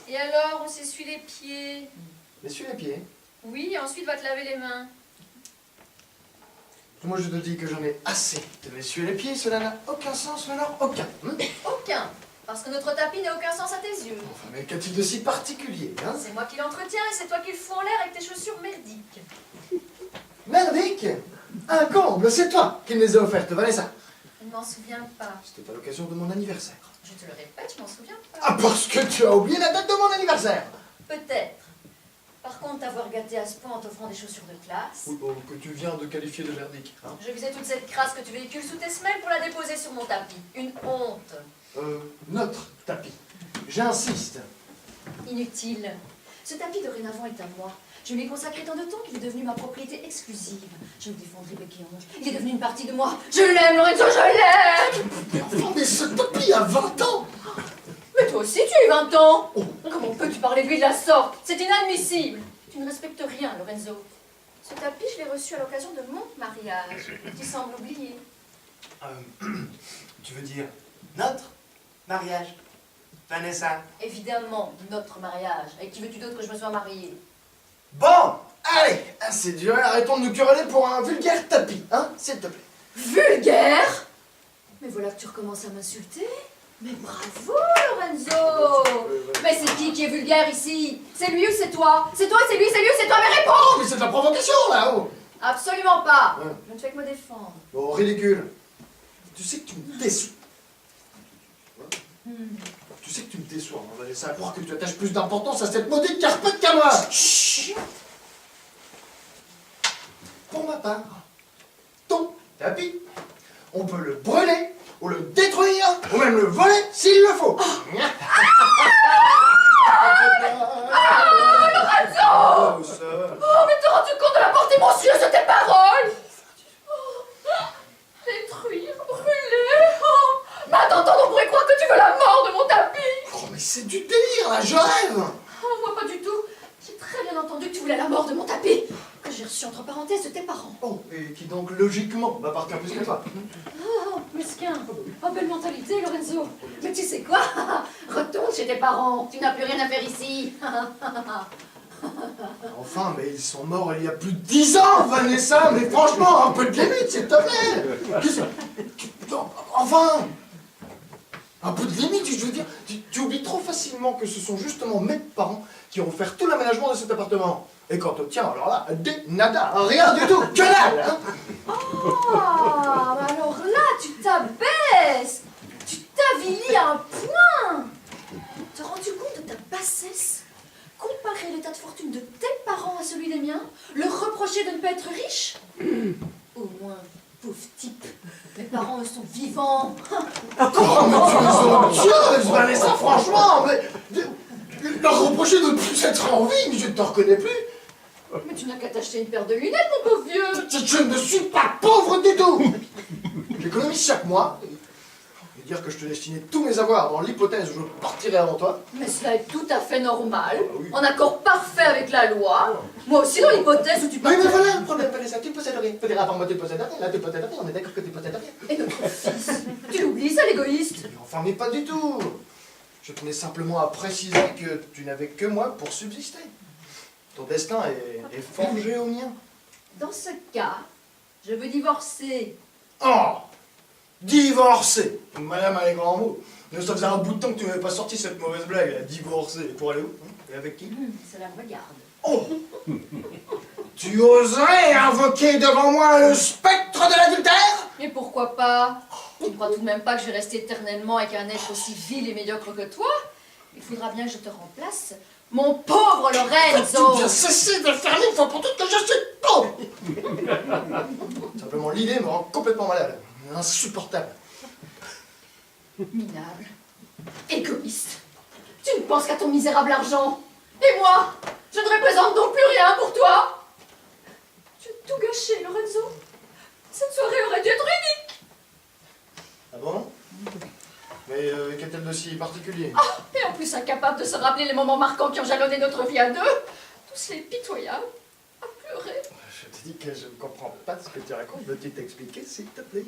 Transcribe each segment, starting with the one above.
Et alors, on s'essuie les pieds? Essuie les pieds? Oui, et ensuite va te laver les mains. Moi je te dis que j'en ai assez de m'essuyer les pieds, cela n'a aucun sens, mais alors aucun. Aucun. Parce que notre tapis n'a aucun sens à tes yeux. Enfin, mais qu'a-t-il de si particulier, hein? C'est moi qui l'entretiens et c'est toi qui le fous en l'air avec tes chaussures merdiques. Merdique! Un comble, c'est toi qui me les as offertes, Vanessa. Je ne m'en souviens pas. C'était à l'occasion de mon anniversaire. Je te le répète, je m'en souviens pas. Ah, parce que tu as oublié la date de mon anniversaire! Peut-être. Par contre, t'avoir gâté à ce point en t'offrant des chaussures de classe. Oui, bon, que tu viens de qualifier de merdique, hein? Je visais toute cette crasse que tu véhicules sous tes semelles pour la déposer sur mon tapis. Une honte. Notre tapis. J'insiste. Inutile. Ce tapis dorénavant est à moi. Je lui ai consacré tant de temps qu'il est devenu ma propriété exclusive. Je le défendrai bec et ongle. Il est devenu une partie de moi. Je l'aime, Lorenzo, je l'aime! Mais enfin, mais ce tapis a 20 ans! Mais toi aussi, tu as eu 20 ans! Comment peux-tu parler de lui de la sorte? C'est inadmissible! Tu ne respectes rien, Lorenzo. Ce tapis, je l'ai reçu à l'occasion de mon mariage. Tu sembles oublier. Tu veux dire notre mariage, Vanessa? Évidemment, notre mariage. Avec qui veux-tu d'autre que je me sois mariée? Bon, allez, c'est dur, arrêtons de nous quereller pour un vulgaire tapis, hein, s'il te plaît. Vulgaire? Mais voilà que tu recommences à m'insulter. Mais bravo, Lorenzo! Mais c'est qui est vulgaire ici? C'est lui ou c'est toi? C'est toi, c'est lui, c'est lui ou c'est toi? Mais réponds! Oh, mais c'est de la provocation, là, oh! Absolument pas! Ouais. Je ne fais que me défendre. Bon, ridicule. Tu sais que tu me déçois. Tu sais que tu me déçois, on va laisser à croire que tu attaches plus d'importance à cette maudite carpette qu'à moi. Chut. Pour ma part, ton tapis, on peut le brûler, ou le détruire, ou même le voler s'il le faut. Lorenzo! Oh, mais te rends-tu compte de la portée monstrueuse de tes paroles? Détruire, brûler. Oh. Mais attends, on pourrait croire que tu veux la mort de mon tapis. Oh, mais c'est du délire, là, je rêve. Oh, moi pas du tout. J'ai très bien entendu que tu voulais la mort de mon tapis, que j'ai reçu entre parenthèses de tes parents. Oh, et qui donc, logiquement, m'appartient plus que toi. Oh, mesquin. Oh, belle mentalité, Lorenzo. Mais tu sais quoi? Retourne chez tes parents. Tu n'as plus rien à faire ici. Enfin, mais ils sont morts il y a plus de 10 ans, Vanessa. Mais franchement, un peu de limite, s'il te plaît. Enfin, un peu de limite, je veux dire. Tu oublies trop facilement que ce sont justement mes parents qui ont offert tout l'aménagement de cet appartement. Et quant au tien, alors là, des nada, rien du tout, que dalle, hein. Oh, mais alors là, tu t'abaisses. Tu t'avilis à un point. Te rends-tu compte de ta bassesse? Comparer l'état de fortune de tes parents à celui des miens? Leur reprocher de ne pas être riche? Au moins, pauvre type, mes parents, eux, sont vivants. Oh, mais tu es odieuse, Vanessa, franchement. Mais leur reprocher de ne plus être en vie, mais je ne te reconnais plus. Mais tu n'as qu'à t'acheter une paire de lunettes, mon pauvre vieux. Je ne suis pas pauvre du tout. J'économise chaque mois. Et dire que je te destinais tous mes avoirs dans l'hypothèse où je partirais avant toi. Mais cela est tout à fait normal, oui. en accord parfait avec la loi. Moi aussi, dans l'hypothèse où tu Oui, partirais... mais voilà, le problème, Vanessa, tu ne possèdes rien. Peut-être avant moi, tu ne possèdes rien. Là, tu ne possèdes rien. On est d'accord que tu ne possèdes rien. Et notre fils, tu l'oublies, ça, l'égoïste? Mais enfin, mais pas du tout. Je tenais simplement à préciser que tu n'avais que moi pour subsister. Ton destin est forgé au mien. Dans ce cas, je veux divorcer. Oh! Divorcer! Madame a les grands mots. Ça faisait un bout de temps que tu m'avais pas sorti cette mauvaise blague, là. Divorcer. Pour aller où? Et avec qui? Cela me regarde. Oh! Tu oserais invoquer devant moi le spectre de l'adultère? Mais pourquoi pas? Tu ne crois tout de même pas que je vais rester éternellement avec un être aussi vil et médiocre que toi? Il faudra bien que je te remplace. Mon pauvre Lorenzo! Tu viens cesser de faire une fois pour toutes que je suis pauvre! Simplement, l'idée me rend complètement malade. Insupportable. Minable. Égoïste. Tu ne penses qu'à ton misérable argent. Et moi, je ne représente donc plus rien pour toi. Tu as tout gâché, Lorenzo. Cette soirée aurait dû être unique. Ah bon? Mais qu'a-t-elle de si particulier? Ah, et en plus incapable de se rappeler les moments marquants qui ont jalonné notre vie à deux. Tous les pitoyables, à pleurer. Je te dis que je ne comprends pas ce que tu racontes. Veux-tu t'expliquer, s'il te plaît?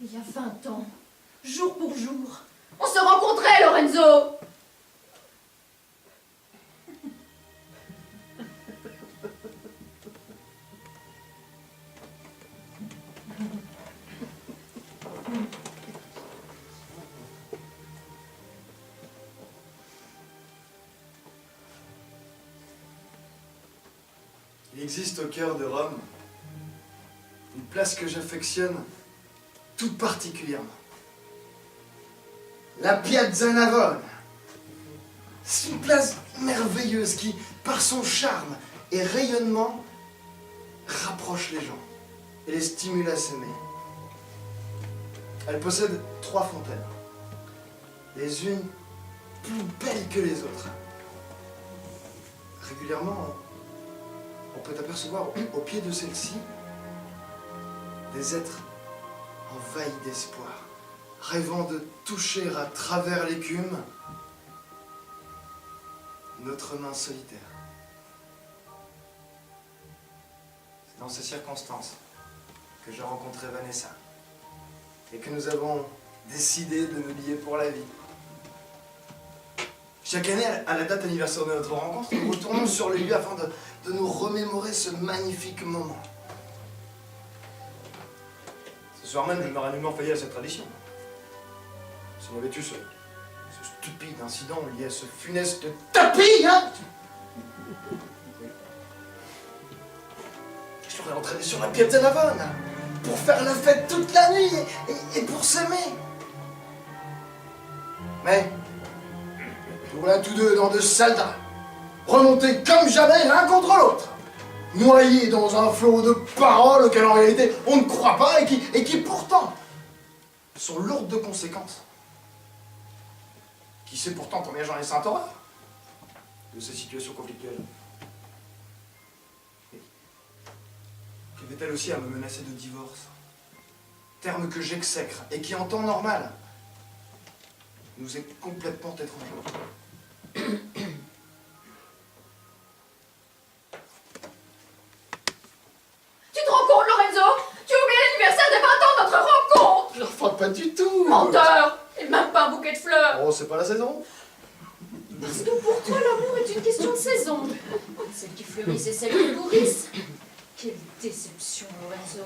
Il y a 20 ans, jour pour jour, on se rencontrait, Lorenzo. Il existe au cœur de Rome une place que j'affectionne tout particulièrement. La Piazza Navone. C'est une place merveilleuse qui, par son charme et rayonnement, rapproche les gens et les stimule à s'aimer. Elle possède 3 fontaines, les unes plus belles que les autres. Régulièrement, on peut apercevoir au pied de celle-ci des êtres envahis d'espoir, rêvant de toucher à travers l'écume notre main solitaire. C'est dans ces circonstances que j'ai rencontré Vanessa et que nous avons décidé de nous lier pour la vie. Chaque année, à la date anniversaire de notre rencontre, nous retournons sur le lieu afin de nous remémorer ce magnifique moment. Ce soir même, je m'aurais nullement failli à cette tradition. Si on avait eu ce stupide incident lié à ce funeste tapis, hein, je l'aurais entraîné sur la Piazza Navone pour faire la fête toute la nuit et pour s'aimer. Mais nous voilà tous deux dans de sales draps, remontés comme jamais l'un contre l'autre, noyés dans un flot de paroles auxquelles en réalité on ne croit pas et qui pourtant sont lourdes de conséquences. Qui sait pourtant combien j'en ai saint horreur de ces situations conflictuelles? Qu'avait-elle aussi à me menacer de divorce? Terme que j'exècre et qui en temps normal nous est complètement étranger. Tu te rends compte, Lorenzo? Tu as oublié l'anniversaire des 20 ans de notre rencontre. Enfin, pas du tout. Menteur. Et même pas un bouquet de fleurs. Oh, c'est pas la saison. Parce que pour toi, l'amour est une question de saison. Celles qui fleurissent et celles qui pourrissent. Quelle déception, Lorenzo.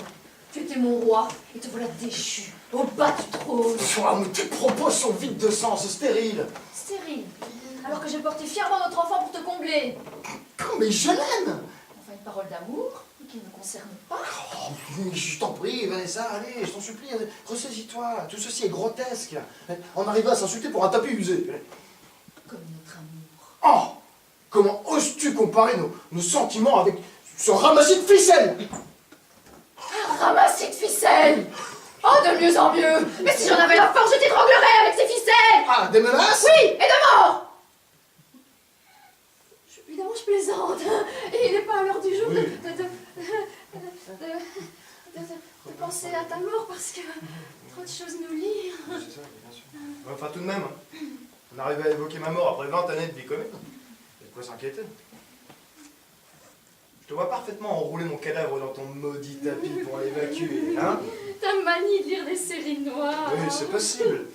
Tu étais mon roi et te voilà déchu, au bas du trône. Oh, mais tes propos sont vides de sens, stériles. Stérile. Alors que j'ai porté fièrement notre enfant pour te combler. Mais je l'aime. Enfin, une parole d'amour qui ne me concerne pas. Oh, je t'en prie, Vanessa, allez, je t'en supplie, ressaisis-toi. Tout ceci est grotesque. On arrive à s'insulter pour un tapis usé. Comme notre amour. Oh! Comment oses-tu comparer nos sentiments avec ce ramassis de ficelles? Un ramassis de ficelles. Oh, de mieux en mieux. Mais si j'en avais la force, je t'étranglerais avec ces ficelles. Ah, des menaces? Oui, et de mort. Évidemment, je plaisante. Et il n'est pas à l'heure du jour Oui. de penser à ta mort parce que trop de choses nous lient. Oui, c'est ça, bien sûr. Enfin, tout de même, on arrive à évoquer ma mort après 20 années de vie commune. Il y a de quoi s'inquiéter. Je te vois parfaitement enrouler mon cadavre dans ton maudit tapis pour l'évacuer, hein? Ta manie de lire des séries noires. Oui, c'est possible.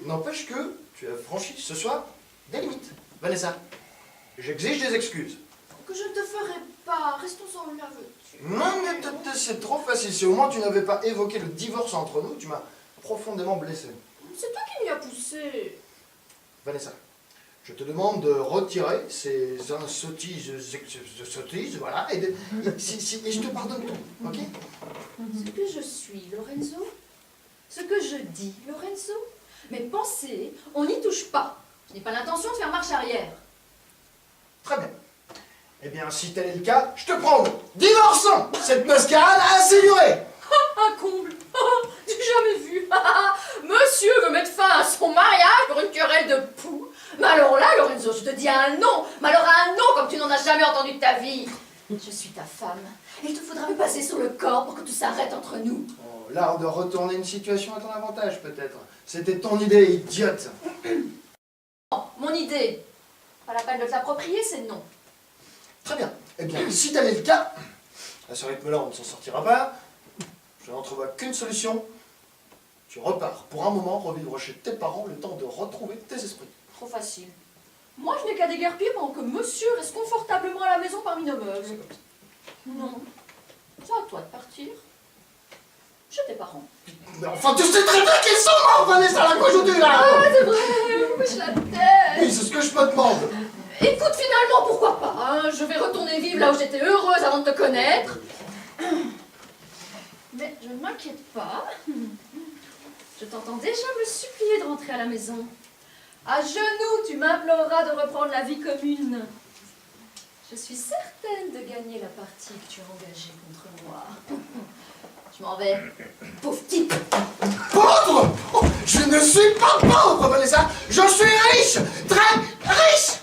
N'empêche que tu as franchi ce soir des limites. Vanessa, j'exige des excuses. Que je ne te ferai pas. Restons sans la Non, mais c'est trop facile. Si au moins tu n'avais pas évoqué le divorce entre nous, tu m'as profondément blessé. C'est toi qui m'y as poussé. Vanessa, je te demande de retirer ces sottises, voilà, et je te pardonne tout, ok? Ce que je suis, Lorenzo. Ce que je dis, Lorenzo. Mes pensées, on n'y touche pas. Je n'ai pas l'intention de faire marche arrière. Très bien. Eh bien, si tel est le cas, je te prends. Divorçons. Cette mascarade a assez duré. Un comble. J'ai jamais vu. Monsieur veut mettre fin à son mariage pour une querelle de poux. Mais alors là, Lorenzo, je te dis un non. Mais alors un non comme tu n'en as jamais entendu de ta vie. Je suis ta femme. Et il te faudra me passer sur le corps pour que tout s'arrête entre nous. Oh, l'art de retourner une situation à ton avantage, peut-être. C'était ton idée, idiote. Oh, mon idée. Pas la peine de te l'approprier, c'est non. Très bien. Eh bien, si tel est le cas, à ce rythme-là, on ne s'en sortira pas. Je n'entrevois qu'une solution. Tu repars pour un moment revivre chez tes parents le temps de retrouver tes esprits. Trop facile. Moi, je n'ai qu'à déguerpir pendant que monsieur reste confortablement à la maison parmi nos meubles. Non. C'est à toi de partir. Chez tes parents. Mais enfin, tu sais très bien qu'ils sont morts, Vanessa, la conjoncture, là. Ah, c'est vrai, bouge la tête. Oui, c'est ce que je me demande. Écoute, finalement, pourquoi pas, hein. Je vais retourner vivre là où j'étais heureuse avant de te connaître. Mais je ne m'inquiète pas. Je t'entends déjà me supplier de rentrer à la maison. À genoux, tu m'imploreras de reprendre la vie commune. Je suis certaine de gagner la partie que tu as engagée contre moi. Je m'en vais. Pauvre type. Pauvre? Oh, je ne suis pas pauvre, Vanessa. Je suis riche, très riche.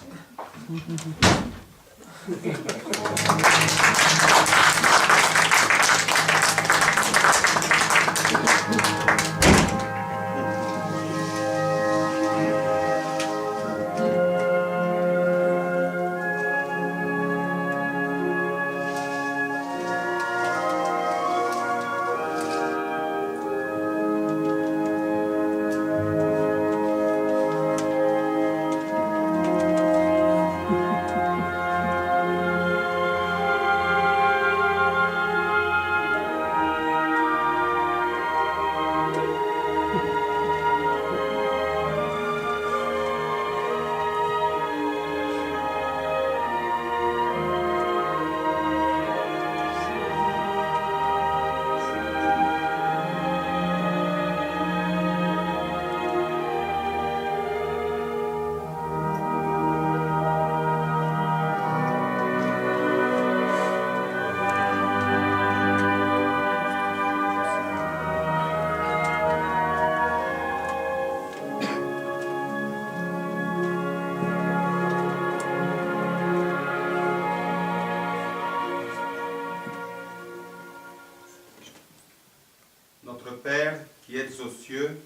Notre Père, qui êtes aux cieux.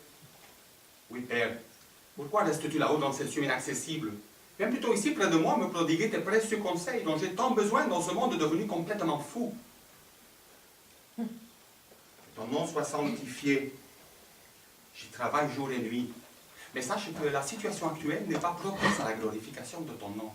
Oui, Père, pourquoi restes-tu là-haut dans ces cieux inaccessibles? Viens plutôt ici près de moi me prodiguer tes précieux conseils dont j'ai tant besoin dans ce monde devenu complètement fou. Que ton nom soit sanctifié. J'y travaille jour et nuit. Mais sache que la situation actuelle n'est pas propice à la glorification de ton nom.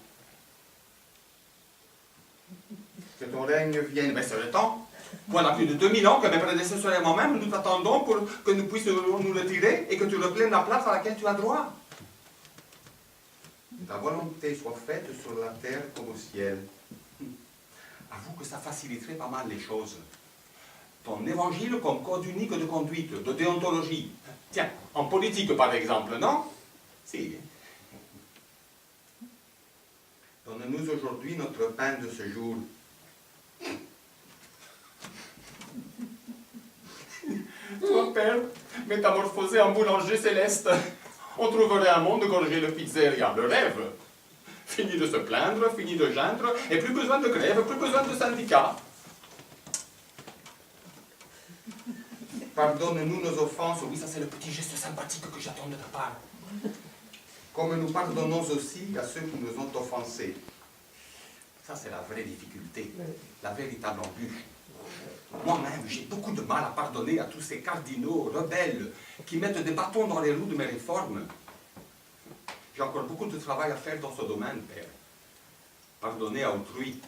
Que ton règne vienne, mais c'est le temps. Voilà plus de 2000 ans que mes prédécesseurs et moi-même nous t'attendons pour que nous puissions nous retirer et que tu reprennes la place à laquelle tu as droit. Que ta volonté soit faite sur la terre comme au ciel. Avoue que ça faciliterait pas mal les choses. Ton évangile comme code unique de conduite, de déontologie. Tiens, en politique par exemple, non? Si. Donne-nous aujourd'hui notre pain de ce jour. Toi, Père, métamorphosé en boulanger céleste, on trouverait un monde gorgé de pizzeria, le rêve. Fini de se plaindre, fini de geindre, et plus besoin de grève, plus besoin de syndicats. Pardonne-nous nos offenses, oui, ça c'est le petit geste sympathique que j'attends de ta part. Comme nous pardonnons aussi à ceux qui nous ont offensés. Ça c'est la vraie difficulté, la véritable embûche. Moi-même, j'ai beaucoup de mal à pardonner à tous ces cardinaux rebelles qui mettent des bâtons dans les roues de mes réformes. J'ai encore beaucoup de travail à faire dans ce domaine, Père. Pardonner à autrui.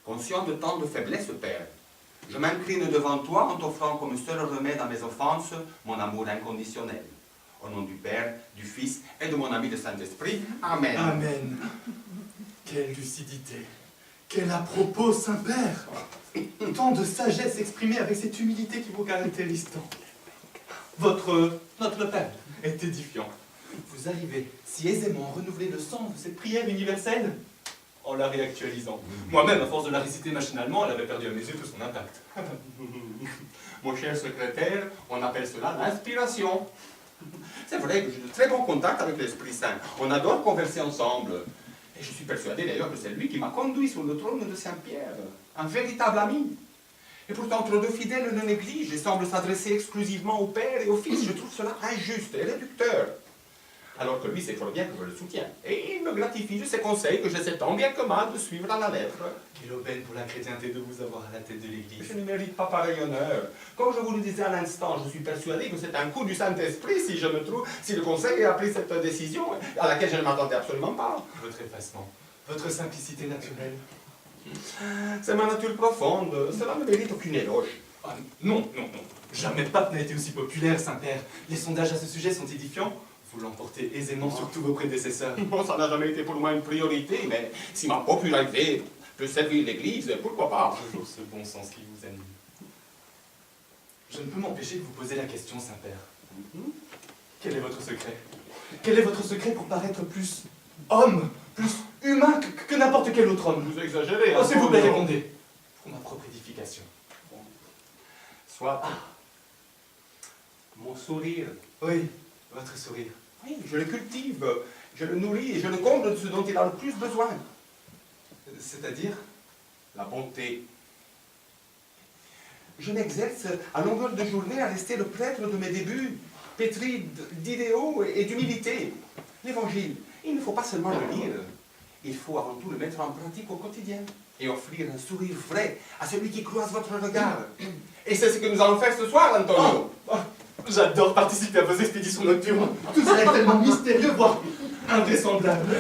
Conscient de tant de faiblesse, Père, je m'incline devant toi en t'offrant comme seul remède à mes offenses mon amour inconditionnel. Au nom du Père, du Fils et de mon ami le Saint-Esprit. Amen. Amen. Quelle lucidité. Quel à-propos, Saint-Père. Tant de sagesse exprimée avec cette humilité qui vous caractérise tant. Notre Père est édifiant. Vous arrivez si aisément à renouveler le sens de cette prière universelle en la réactualisant. Moi-même, à force de la réciter machinalement, elle avait perdu à mes yeux tout son impact. Mon cher secrétaire, on appelle cela l'inspiration. C'est vrai que j'ai de très bons contacts avec l'Esprit Saint. On adore converser ensemble. Et je suis persuadé d'ailleurs que c'est lui qui m'a conduit sur le trône de Saint-Pierre. Un véritable ami. Et pourtant, trop de fidèles le négligent et semblent s'adresser exclusivement au Père et au Fils. Je trouve cela injuste et réducteur. Alors que lui sait fort bien que je le soutiens. Et il me gratifie de ses conseils que j'essaie tant bien que mal de suivre à la lettre. Quelle aubaine pour la chrétienté de vous avoir à la tête de l'Église. Je ne mérite pas pareil honneur. Comme je vous le disais à l'instant, je suis persuadé que c'est un coup du Saint-Esprit si le Conseil a pris cette décision à laquelle je ne m'attendais absolument pas. Votre effacement, votre simplicité naturelle. C'est ma nature profonde, cela ne mérite aucune éloge. Ah, non. Jamais pape n'a été aussi populaire, Saint-Père. Les sondages à ce sujet sont édifiants. Vous l'emportez aisément sur tous vos prédécesseurs. Bon, ça n'a jamais été pour moi une priorité, mais si ma popularité peut servir l'Église, pourquoi pas? Toujours ce bon sens qui vous anime. Je ne peux m'empêcher de vous poser la question, Saint-Père. Quel est votre secret? Quel est votre secret pour paraître plus homme, plus humain que n'importe quel autre homme? Vous exagérez, Oh, s'il vous plaît, répondez. Pour ma propre édification. Soit mon sourire. Oui, votre sourire. Oui, je le cultive, je le nourris et je le comble de ce dont il a le plus besoin. C'est-à-dire? La bonté. Je m'exerce à longueur de journée à rester le prêtre de mes débuts, pétri d'idéaux et d'humilité. L'Évangile, il ne faut pas seulement le lire, il faut avant tout le mettre en pratique au quotidien et offrir un sourire vrai à celui qui croise votre regard. Et c'est ce que nous allons faire ce soir, Antonio. J'adore participer à vos expéditions nocturnes. Tout cela est tellement mystérieux, voire invraisemblable.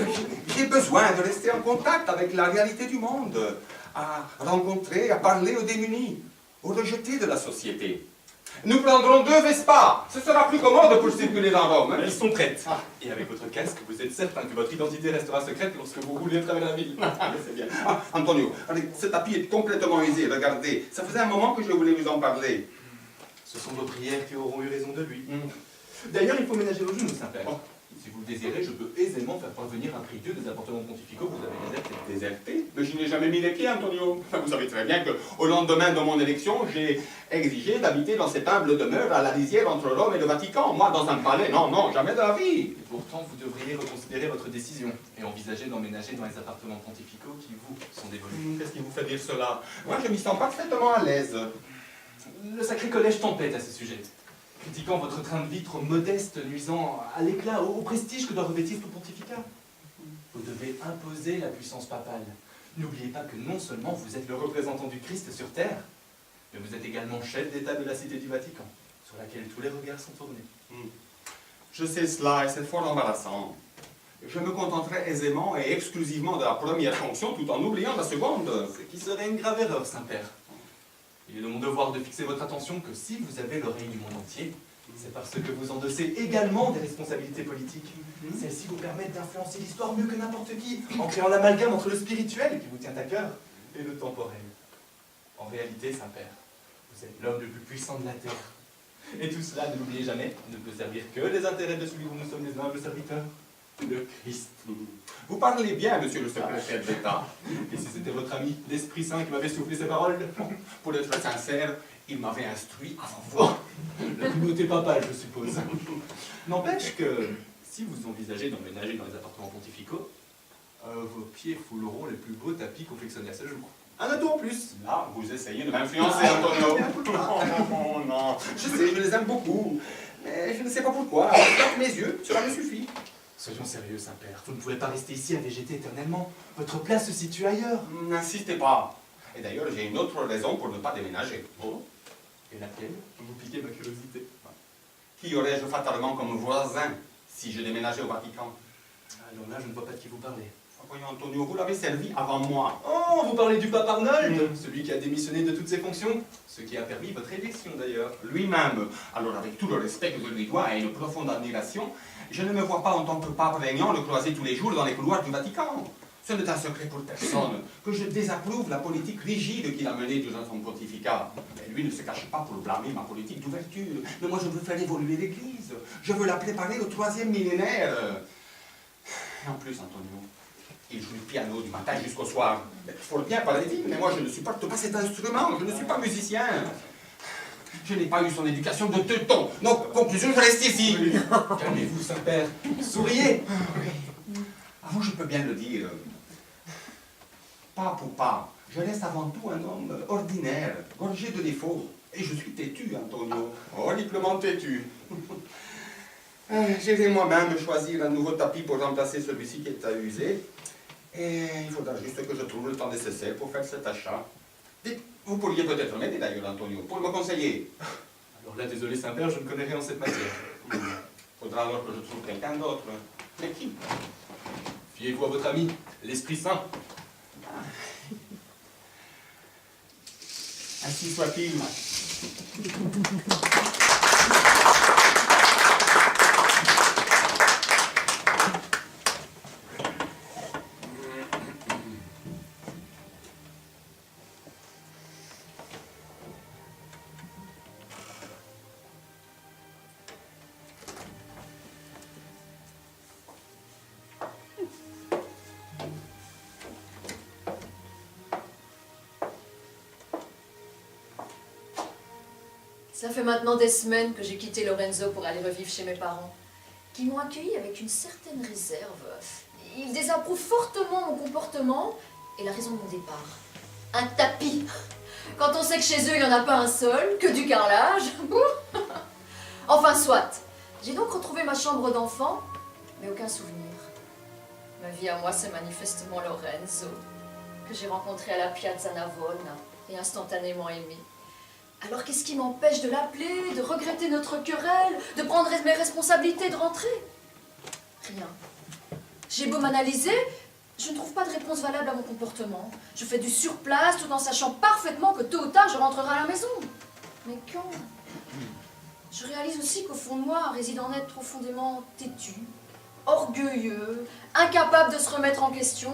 J'ai besoin de rester en contact avec la réalité du monde, à rencontrer, à parler aux démunis, aux rejetés de la société. Nous prendrons 2 Vespas. Ce sera plus commode pour circuler dans Rome. Hein? Elles sont prêtes. Et avec votre casque, vous êtes certain que votre identité restera secrète lorsque vous roulez à travers la ville. C'est bien. Ah, Antonio, allez, ce tapis est complètement usé, regardez. Ça faisait un moment que je voulais vous en parler. Ce sont vos prières qui auront eu raison de lui. D'ailleurs, il faut ménager vos genoux, Saint-Père. Oh. Si vous le désirez, je peux aisément faire parvenir un prix Dieu des appartements pontificaux que vous avez désertés. Déserté? Mais je n'ai jamais mis les pieds, Antonio. Vous savez très bien qu'au lendemain de mon élection, j'ai exigé d'habiter dans cette humble demeure à la lisière entre Rome et le Vatican. Moi, dans un palais, non, jamais de la vie. Et pourtant, vous devriez reconsidérer votre décision et envisager d'emménager dans les appartements pontificaux qui vous sont dévolus. Qu'est-ce qui vous fait dire cela? Moi, je m'y sens parfaitement à l'aise. Le Sacré Collège tempête à ce sujet, critiquant votre train de vie trop modeste, nuisant à l'éclat, au prestige que doit revêtir tout pontificat. Vous devez imposer la puissance papale. N'oubliez pas que non seulement vous êtes le représentant du Christ sur terre, mais vous êtes également chef d'État de la Cité du Vatican, sur laquelle tous les regards sont tournés. Je sais cela et c'est fort embarrassant. Je me contenterai aisément et exclusivement de la première fonction tout en oubliant la seconde. Ce qui serait une grave erreur, Saint-Père. Il est de mon devoir de fixer votre attention que si vous avez l'oreille du monde entier, c'est parce que vous endossez également des responsabilités politiques. Celles-ci vous permettent d'influencer l'histoire mieux que n'importe qui, en créant l'amalgame entre le spirituel, qui vous tient à cœur, et le temporel. En réalité, Saint-Père, vous êtes l'homme le plus puissant de la terre. Et tout cela, ne l'oubliez jamais, ne peut servir que les intérêts de celui dont nous sommes les humbles serviteurs, le Christ. Vous parlez bien, monsieur le secrétaire d'État. Et si c'était votre ami, l'Esprit Saint, qui m'avait soufflé ces paroles? Pour être sincère, il m'avait instruit avant vous. La communauté papale, je suppose. N'empêche que, si vous envisagez d'emménager dans les appartements pontificaux, vos pieds fouleront les plus beaux tapis confectionnés à ce jour. Un atout en plus. Là, vous essayez de m'influencer, Antonio. Oh non, je sais, je les aime beaucoup. Mais je ne sais pas pourquoi. Avec mes yeux, cela me suffit. Soyons sérieux, Saint-Père. Vous ne pouvez pas rester ici à végéter éternellement. Votre place se situe ailleurs. N'insistez pas. Et d'ailleurs, j'ai une autre raison pour ne pas déménager. Oh, et laquelle? Vous piquez ma curiosité. Qui aurais-je fatalement comme voisin si je déménageais au Vatican? Alors là, je ne vois pas de qui vous parlez. Voyons, Antonio, vous l'avez servi avant moi. Oh, vous parlez du pape Arnold, celui qui a démissionné de toutes ses fonctions, ce qui a permis votre élection d'ailleurs. Lui-même. Alors, avec tout le respect que je lui dois et une profonde admiration, je ne me vois pas en tant que pape régnant le croiser tous les jours dans les couloirs du Vatican. Ce n'est un secret pour personne que je désapprouve la politique rigide qu'il a menée durant son pontificat. Mais lui ne se cache pas pour blâmer ma politique d'ouverture. Mais moi, je veux faire évoluer l'Église. Je veux la préparer au 3e millénaire. Et en plus, Antonio, il joue le piano du matin jusqu'au soir. Il faut le bien, paraît-il, mais moi, je ne supporte pas cet instrument. Je ne suis pas musicien. Je n'ai pas eu son éducation de teuton. Donc, conclusion, je reste ici. Calmez-vous, Saint-Père. Souriez. À vous, je peux bien le dire. Pas pour pas. Je reste avant tout un homme ordinaire, gorgé de défauts. Et je suis têtu, Antonio. Horriblement têtu. J'ai moi-même choisir un nouveau tapis pour remplacer celui-ci qui est à user. Et il faudra juste que je trouve le temps nécessaire pour faire cet achat. Dites, vous pourriez peut-être m'aider d'ailleurs, Antonio, pour me conseiller. Alors là, désolé, Saint-Père, je ne connais rien en cette matière. Faudra alors que je trouve quelqu'un d'autre. Mais qui? Fiez-vous à votre ami, l'Esprit Saint. Ainsi soit-il. Ça fait maintenant des semaines que j'ai quitté Lorenzo pour aller revivre chez mes parents, qui m'ont accueilli avec une certaine réserve. Ils désapprouvent fortement mon comportement et la raison de mon départ. Un tapis. Quand on sait que chez eux, il n'y en a pas un seul, que du carrelage. Enfin, soit. J'ai donc retrouvé ma chambre d'enfant, mais aucun souvenir. Ma vie à moi, c'est manifestement Lorenzo, que j'ai rencontré à la Piazza Navona et instantanément aimé. Alors qu'est-ce qui m'empêche de l'appeler, de regretter notre querelle, de prendre mes responsabilités, de rentrer? Rien. J'ai beau m'analyser, je ne trouve pas de réponse valable à mon comportement. Je fais du surplace tout en sachant parfaitement que tôt ou tard je rentrerai à la maison. Mais quand? Je réalise aussi qu'au fond de moi réside un être profondément têtu, orgueilleux, incapable de se remettre en question.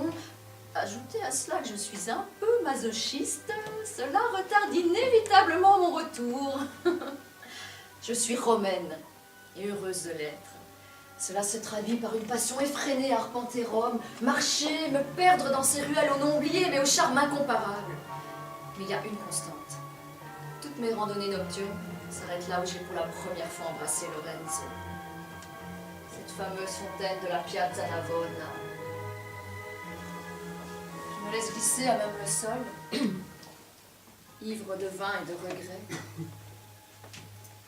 Ajoutez à cela que je suis un peu masochiste, cela retarde inévitablement mon retour. Je suis romaine et heureuse de l'être. Cela se traduit par une passion effrénée à arpenter Rome, marcher, me perdre dans ces ruelles au nom oublié mais au charme incomparable. Mais il y a une constante. Toutes mes randonnées nocturnes s'arrêtent là où j'ai pour la première fois embrassé Lorenzo. Cette fameuse fontaine de la Piazza Navona. Je me laisse glisser à même le sol, ivre de vin et de regrets.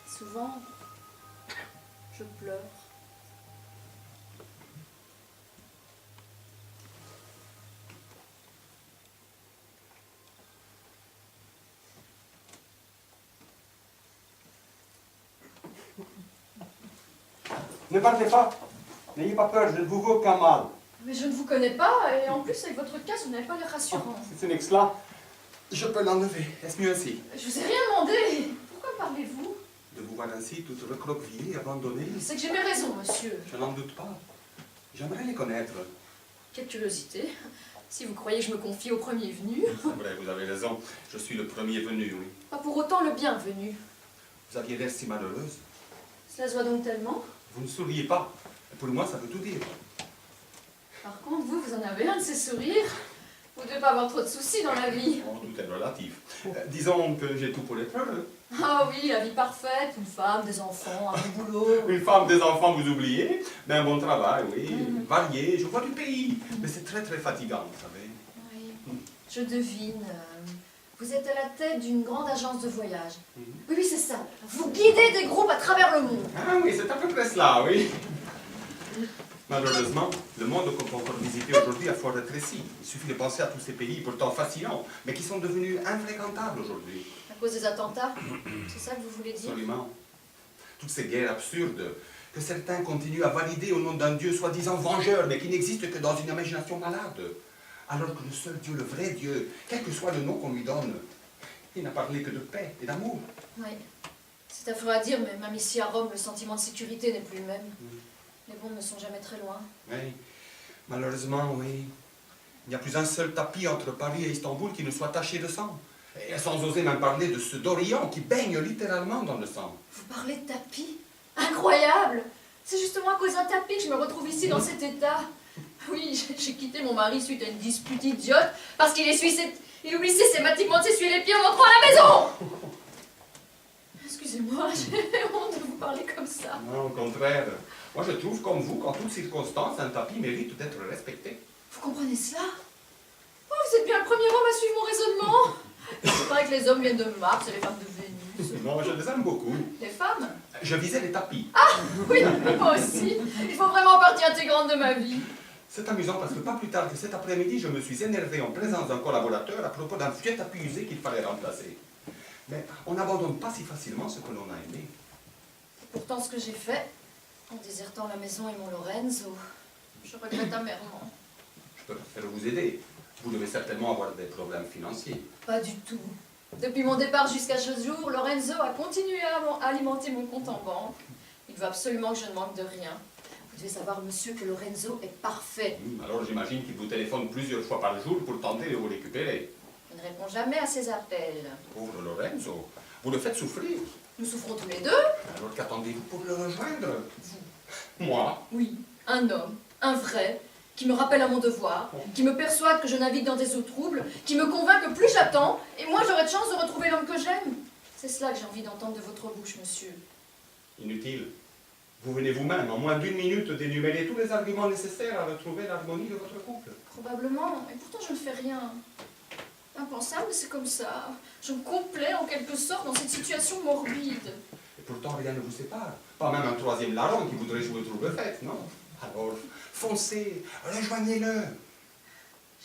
Souvent, je pleure. Ne partez pas. N'ayez pas peur, je ne vous veux aucun mal. Mais je ne vous connais pas, et en plus, avec votre casse, vous n'avez pas l'air rassurant. Si ce n'est que cela, je peux l'enlever. Est-ce mieux ainsi? Je vous ai rien demandé. Pourquoi parlez-vous? De vous voir ainsi, toute recroquevillée, abandonnée. C'est que j'ai mes raisons, monsieur. Je n'en doute pas. J'aimerais les connaître. Quelle curiosité. Si vous croyez que je me confie au premier venu. C'est vrai, vous avez raison. Je suis le premier venu, oui. Pas pour autant le bienvenu. Vous aviez l'air si malheureuse. Cela se voit donc tellement. Vous ne souriez pas. Pour moi, ça veut tout dire. Par contre, vous en avez un de ces sourires. Vous ne devez pas avoir trop de soucis dans la vie. Oh, tout est relatif. Disons que j'ai tout pour être heureux. Ah oui, la vie parfaite, une femme, des enfants, un bon boulot. Une femme, des enfants, vous oubliez. Mais un bon travail, oui. Varié, je vois du pays. Mais c'est très, très fatigant, vous savez. Oui, je devine. Vous êtes à la tête d'une grande agence de voyage. Oui, oui, c'est ça. Vous guidez des groupes à travers le monde. Ah oui, c'est à peu près cela, oui. Malheureusement, le monde qu'on peut encore visiter aujourd'hui a fort rétréci. Il suffit de penser à tous ces pays pourtant fascinants, mais qui sont devenus infréquentables aujourd'hui. À cause des attentats? C'est ça que vous voulez dire? Absolument. Toutes ces guerres absurdes que certains continuent à valider au nom d'un Dieu soi-disant vengeur, mais qui n'existe que dans une imagination malade. Alors que le seul Dieu, le vrai Dieu, quel que soit le nom qu'on lui donne, il n'a parlé que de paix et d'amour. Oui. C'est affreux à dire, mais même ici à Rome, le sentiment de sécurité n'est plus le même. Les bombes ne sont jamais très loin. Oui, malheureusement, oui. Il n'y a plus un seul tapis entre Paris et Istanbul qui ne soit taché de sang. Et sans oser même parler de ce d'Orient qui baigne littéralement dans le sang. Vous parlez de tapis? Incroyable! C'est justement à cause d'un tapis que je me retrouve ici dans cet état. Oui, j'ai quitté mon mari suite à une dispute idiote parce qu'il il oublie systématiquement de s'essuyer les pieds en entrant à la maison! Excusez-moi, j'ai honte de vous parler comme ça. Non, au contraire. Moi, je trouve comme vous qu'en toutes circonstances, un tapis mérite d'être respecté. Vous comprenez cela? Oh, vous êtes bien le premier homme à suivre mon raisonnement. Il paraît que les hommes viennent de Mars et les femmes de Vénus. Non, je les aime beaucoup. Les femmes? Je visais les tapis. Ah, oui, moi aussi. Il faut vraiment partie intégrante de ma vie. C'est amusant parce que pas plus tard que cet après-midi, je me suis énervé en présence d'un collaborateur à propos d'un vieux tapis usé qu'il fallait remplacer. Mais on n'abandonne pas si facilement ce que l'on a aimé. C'est pourtant ce que j'ai fait. En désertant la maison et mon Lorenzo, je regrette amèrement. Je peux faire vous aider. Vous devez certainement avoir des problèmes financiers. Pas du tout. Depuis mon départ jusqu'à ce jour, Lorenzo a continué à alimenter mon compte en banque. Il veut absolument que je ne manque de rien. Vous devez savoir, monsieur, que Lorenzo est parfait. Alors j'imagine qu'il vous téléphone plusieurs fois par jour pour tenter de vous récupérer. Il ne répond jamais à ses appels. Pauvre Lorenzo, vous le faites souffrir. Nous souffrons tous les deux. Alors qu'attendez-vous pour le rejoindre? Moi? Oui, un homme, un vrai, qui me rappelle à mon devoir, qui me persuade que je navigue dans des eaux troubles, qui me convainc que plus j'attends, et moins j'aurai de chance de retrouver l'homme que j'aime. C'est cela que j'ai envie d'entendre de votre bouche, monsieur. Inutile. Vous venez vous-même, en moins d'une minute, d'énumérer tous les arguments nécessaires à retrouver l'harmonie de votre couple. Probablement, et pourtant je ne fais rien. Impensable, mais c'est comme ça. Je me complais en quelque sorte dans cette situation morbide. Et pourtant, rien ne vous sépare. Pas même un troisième larron qui voudrait jouer trouble-fête, non? Alors, foncez, rejoignez-le.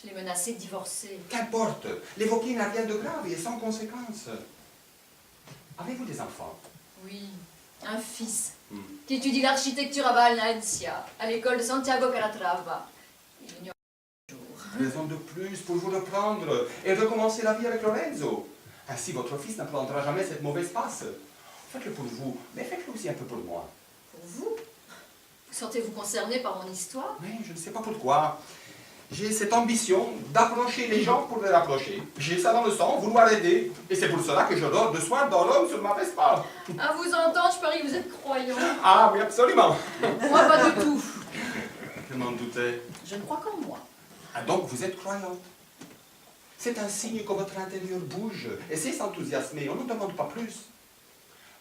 Je l'ai menacé de divorcer. Qu'importe, l'évoquer n'a rien de grave et sans conséquence. Avez-vous des enfants? Oui, un fils, qui étudie l'architecture à Valencia, à l'école de Santiago Calatrava. Il ignore toujours. Raison de plus pour vous reprendre et recommencer la vie avec Lorenzo. Ainsi, votre fils n'apprendra jamais cette mauvaise passe. Faites-le pour vous, mais faites-le aussi un peu pour moi. Pour vous? Vous sentez-vous concerné par mon histoire? Mais je ne sais pas pourquoi. J'ai cette ambition d'approcher les gens pour les rapprocher. J'ai ça dans le sang, vouloir aider. Et c'est pour cela que je dors de soir dans l'homme sur ma Vespa. À vous entendre, je parie que vous êtes croyant. Ah oui, absolument. Moi, pas du tout. Je m'en doutais. Je ne crois qu'en moi. Ah, donc vous êtes croyante. C'est un signe que votre intérieur bouge. Et c'est s'enthousiasmer, on ne demande pas plus.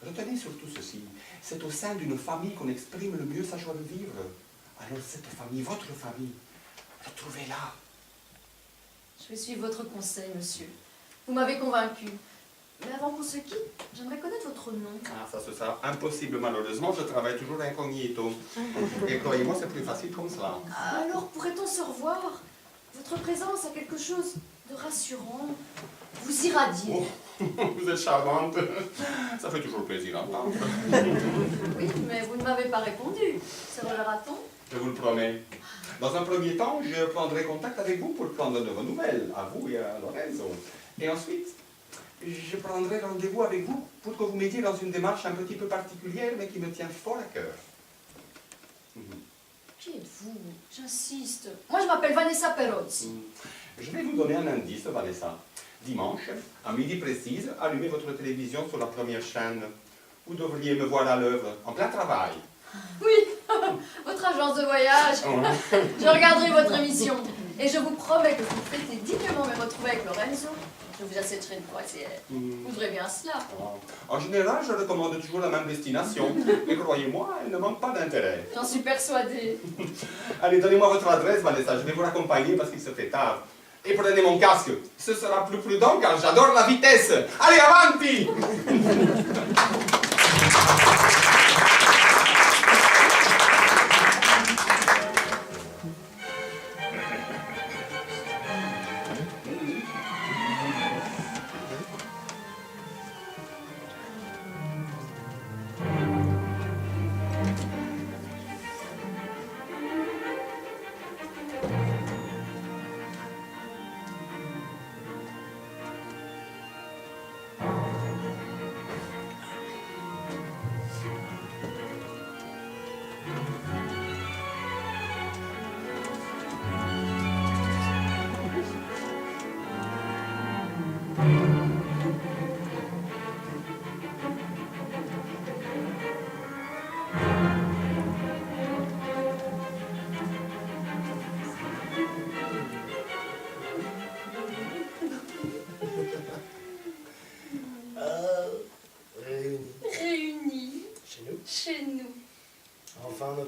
Retenez surtout ceci. C'est au sein d'une famille qu'on exprime le mieux sa joie de vivre. Alors cette famille, votre famille, retrouvez-la. Je vais suivre votre conseil, monsieur. Vous m'avez convaincu. Mais avant qu'on se quitte, j'aimerais connaître votre nom. Ah, ça se sera impossible malheureusement, je travaille toujours incognito. Et croyez-moi, c'est plus facile comme cela. Alors, pourrait-on se revoir? Votre présence a quelque chose de rassurant. Vous irradiez. Oh, vous êtes charmante. Ça fait toujours plaisir à entendre. Oui, mais vous ne m'avez pas répondu. Se reverra-t-on? Je vous le promets. Dans un premier temps, je prendrai contact avec vous pour prendre de vos nouvelles, à vous et à Lorenzo. Et ensuite, je prendrai rendez-vous avec vous pour que vous m'aidiez dans une démarche un petit peu particulière, mais qui me tient fort à cœur. Qui êtes-vous? J'insiste. Moi, je m'appelle Vanessa Perozzi. Je vais vous donner un indice, Vanessa. Dimanche, à midi précise, allumez votre télévision sur la première chaîne. Vous devriez me voir à l'œuvre, en plein travail. Oui, votre agence de voyage. Je regarderai votre émission. Et je vous promets que vous fêtez dignement mes retrouvailles avec Lorenzo. Je vous achèterai une croisière. Vous voudrez bien cela? En général, je recommande toujours la même destination. Mais croyez-moi, elle ne manque pas d'intérêt. J'en suis persuadée. Allez, donnez-moi votre adresse, Vanessa. Je vais vous raccompagner parce qu'il se fait tard. Et prenez mon casque. Ce sera plus prudent car j'adore la vitesse. Allez, avanti!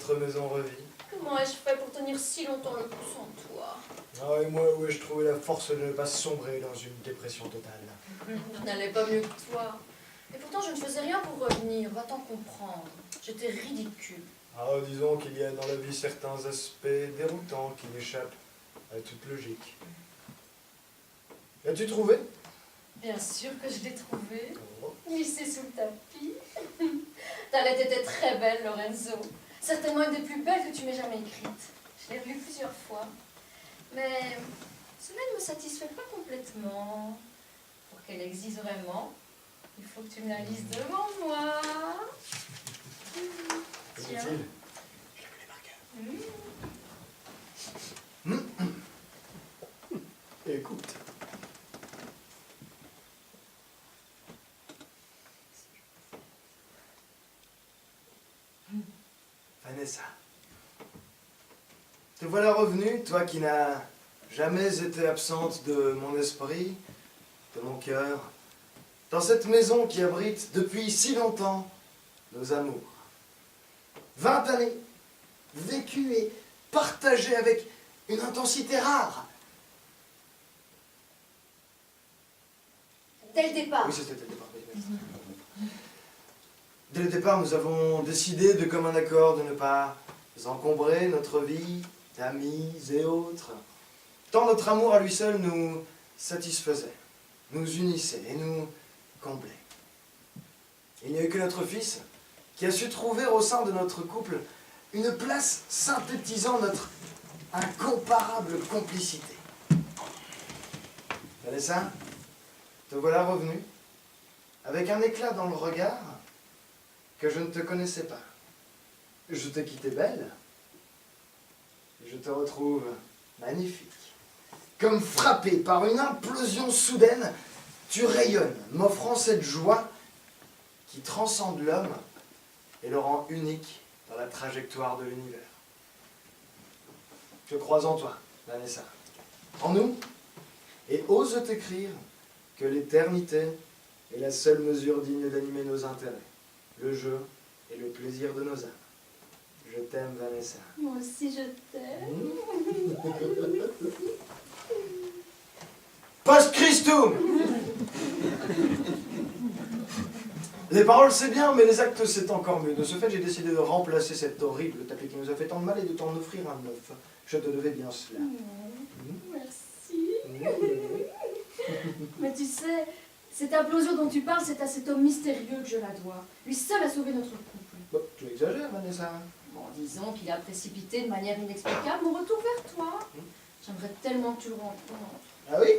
notre maison revit. Comment ai-je fait pour tenir si longtemps le coup sans toi? Ah, et moi, où ai-je trouvé la force de ne pas sombrer dans une dépression totale? Je n'allais pas mieux que toi. Et pourtant, je ne faisais rien pour revenir, va-t'en comprendre. J'étais ridicule. Ah, disons qu'il y a dans la vie certains aspects déroutants qui m'échappent à toute logique. L'as-tu trouvé? Bien sûr que je l'ai trouvé. Oh. Glissé sous le tapis. Ta lettre était très belle, Lorenzo. Certainement une des plus belles que tu m'aies jamais écrites. Je l'ai relue plusieurs fois. Mais cela ne me satisfait pas complètement. Pour qu'elle existe vraiment, il faut que tu me la lises devant moi. Tiens. Inutile. Je la connais par cœur. Écoute. Vanessa. Te voilà revenue, toi qui n'as jamais été absente de mon esprit, de mon cœur, dans cette maison qui abrite depuis si longtemps nos amours. 20 années, vécues et partagées avec une intensité rare. Dès le départ. Oui, c'était le départ. Dès le départ, nous avons décidé de commun accord de ne pas encombrer notre vie d'amis et autres. Tant notre amour à lui seul nous satisfaisait, nous unissait et nous comblait. Il n'y a eu que notre fils qui a su trouver au sein de notre couple une place synthétisant notre incomparable complicité. Vanessa, te voilà revenue, avec un éclat dans le regard que je ne te connaissais pas. Je t'ai quitté belle, et je te retrouve magnifique. Comme frappé par une implosion soudaine, tu rayonnes, m'offrant cette joie qui transcende l'homme et le rend unique dans la trajectoire de l'univers. Je crois en toi, Vanessa, en nous, et ose t'écrire que l'éternité est la seule mesure digne d'animer nos intérêts, le jeu et le plaisir de nos âmes. Je t'aime, Vanessa. Moi aussi, je t'aime. Post Christum. Les paroles c'est bien, mais les actes c'est encore mieux. De ce fait, j'ai décidé de remplacer cet horrible tapis qui nous a fait tant de mal et de t'en offrir un neuf. Je te devais bien cela. Merci. Mais tu sais, cette implosion dont tu parles, c'est à cet homme mystérieux que je la dois. Lui seul a sauvé notre couple. Bon, tu exagères, Vanessa. Bon, disons qu'il a précipité de manière inexplicable mon retour vers toi. J'aimerais tellement que tu le rencontres. Ah oui?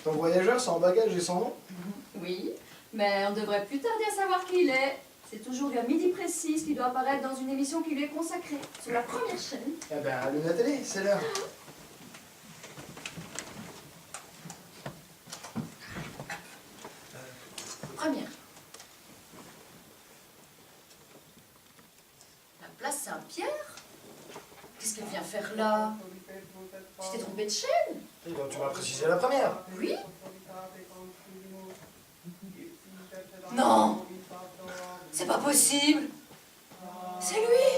Ton voyageur sans bagage et sans nom? Oui, mais on devrait plus tarder à savoir qui il est. C'est toujours vers midi précise qu'il doit apparaître dans une émission qui lui est consacrée, sur la première chaîne. Eh ben, allume la télé, c'est l'heure. Première. La place Saint-Pierre? Qu'est-ce qu'elle vient faire là? Tu t'es trompée de chaîne? Et donc tu m'as précisé la première. Oui? Non! C'est pas possible! C'est lui!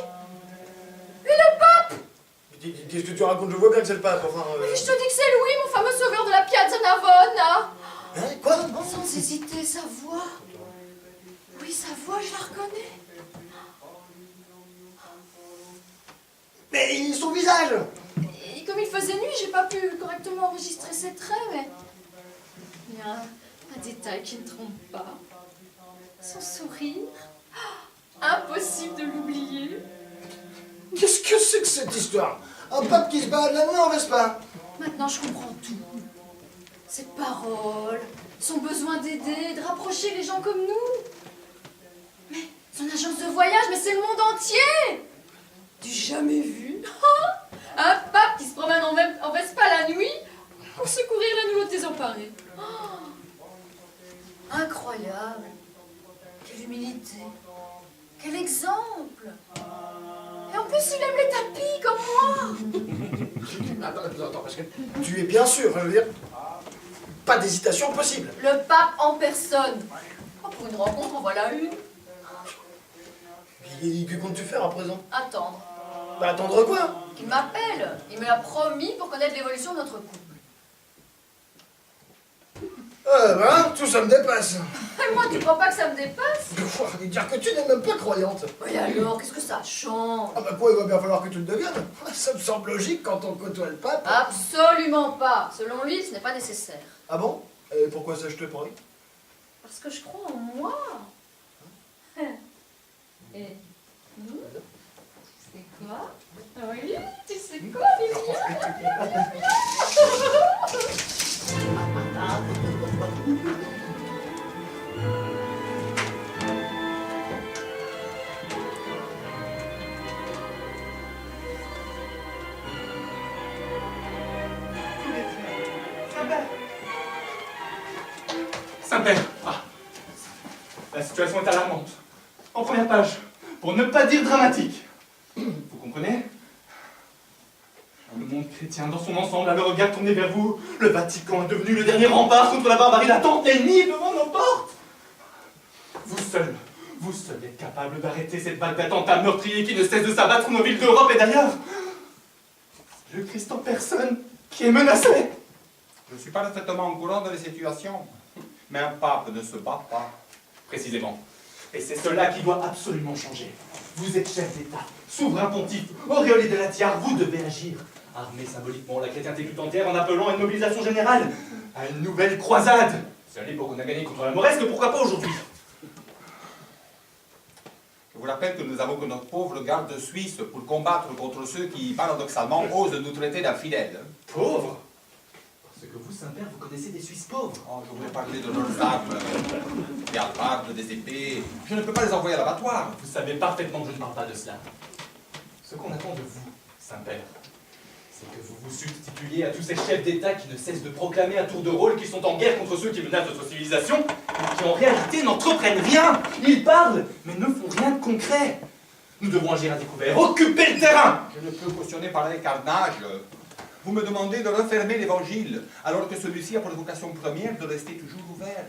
Qu'est-ce que tu racontes? Je vois bien que c'est le pape, enfin... Je te dis que c'est lui, mon fameux sauveur de la Piazza Navona! Hein? Quoi? Sans hésiter, sa voix. Oui, sa voix, je la reconnais. Mais son visage! Et comme il faisait nuit, j'ai pas pu correctement enregistrer ses traits, mais... Il y a un détail qui ne trompe pas. Son sourire. Impossible de l'oublier. Qu'est-ce que c'est que cette histoire? Un pape qui se balade la nuit en Vespa? Maintenant, je comprends tout. Ses paroles, son besoin d'aider, de rapprocher les gens comme nous. Mais son agence de voyage, mais c'est le monde entier! Du jamais vu. Un pape qui se promène en Vespa la nuit pour secourir la nouveau désemparée. Incroyable. Quelle humilité. Quel exemple. Et en plus, il aime les tapis comme moi. Attends, parce que tu es bien sûr, je veux dire, pas d'hésitation possible. Le pape en personne. Oh, pour une rencontre, en voilà une. Et que comptes-tu faire à présent? Attendre. Bah attendre quoi? Qu'il m'appelle. Il me l'a promis pour connaître l'évolution de notre couple. Tout ça me dépasse. Et moi, tu crois pas que ça me dépasse? Faut dire que tu n'es même pas croyante. Oui alors, qu'est-ce que ça change? Ah bah quoi, il va bien falloir que tu le deviennes. Ça me semble logique quand on côtoie le pape. Absolument pas. Selon lui, ce n'est pas nécessaire. Ah bon? Et pourquoi ça je te parie? Parce que je crois en moi. Et nous, c'est quoi? Oui, tu sais quoi, Lilian? Saint-Père! Ah. La situation est alarmante. En première page, pour ne pas dire dramatique. Vous comprenez? Le monde chrétien dans son ensemble a le regard tourné vers vous. Le Vatican est devenu le dernier rempart contre la barbarie latente ennemie devant nos portes. Vous seul êtes capable d'arrêter cette vague d'attentats meurtriers qui ne cesse de s'abattre nos villes d'Europe et d'ailleurs. C'est le Christ en personne qui est menacé. Je ne suis pas parfaitement au courant de la situation. Mais un pape ne se bat pas. Précisément. Et c'est cela qui doit absolument changer. Vous êtes chef d'État, souverain pontife, auréolé de la tiare, vous devez agir. Armer symboliquement la chrétienté tout entière en appelant à une mobilisation générale, à une nouvelle croisade. C'est à l'époque qu'on a gagné contre la Mauresque, pourquoi pas aujourd'hui? Je vous rappelle que nous avons que notre pauvre garde suisse pour combattre contre ceux qui, paradoxalement, osent nous traiter d'infidèles. Pauvre? Parce que vous, Saint-Père, vous connaissez des Suisses pauvres. Oh, je voulais parler de leurs armes, des hallebardes, des épées. Je ne peux pas les envoyer à l'abattoir. Vous savez parfaitement que je ne parle pas de cela. Ce qu'on attend de vous, Saint-Père, c'est que vous vous substituiez à tous ces chefs d'État qui ne cessent de proclamer à tour de rôle qu'ils sont en guerre contre ceux qui menacent notre civilisation, et qui en réalité n'entreprennent rien. Ils parlent, mais ne font rien de concret. Nous devons agir à découvert, occuper le terrain. Je ne peux cautionner pareil carnage. Vous me demandez de refermer l'évangile, alors que celui-ci a pour vocation première de rester toujours ouvert.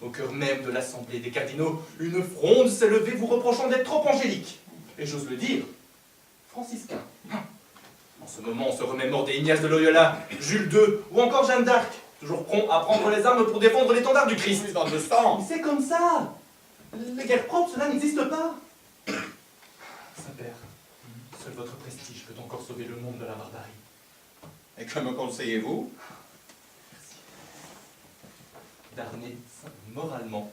Au cœur même de l'Assemblée des cardinaux, une fronde s'est levée vous reprochant d'être trop angélique. Et j'ose le dire, franciscain. En ce moment, on se remémore des Ignace de Loyola, Jules II, ou encore Jeanne d'Arc, toujours prompt à prendre les armes pour défendre l'étendard du Christ. Dans le sang. Mais c'est comme ça. Les guerres propres, cela n'existe pas. Saint-Père, seul votre prestige peut encore sauver le monde de la barbarie. Et que me conseillez-vous? D'armer moralement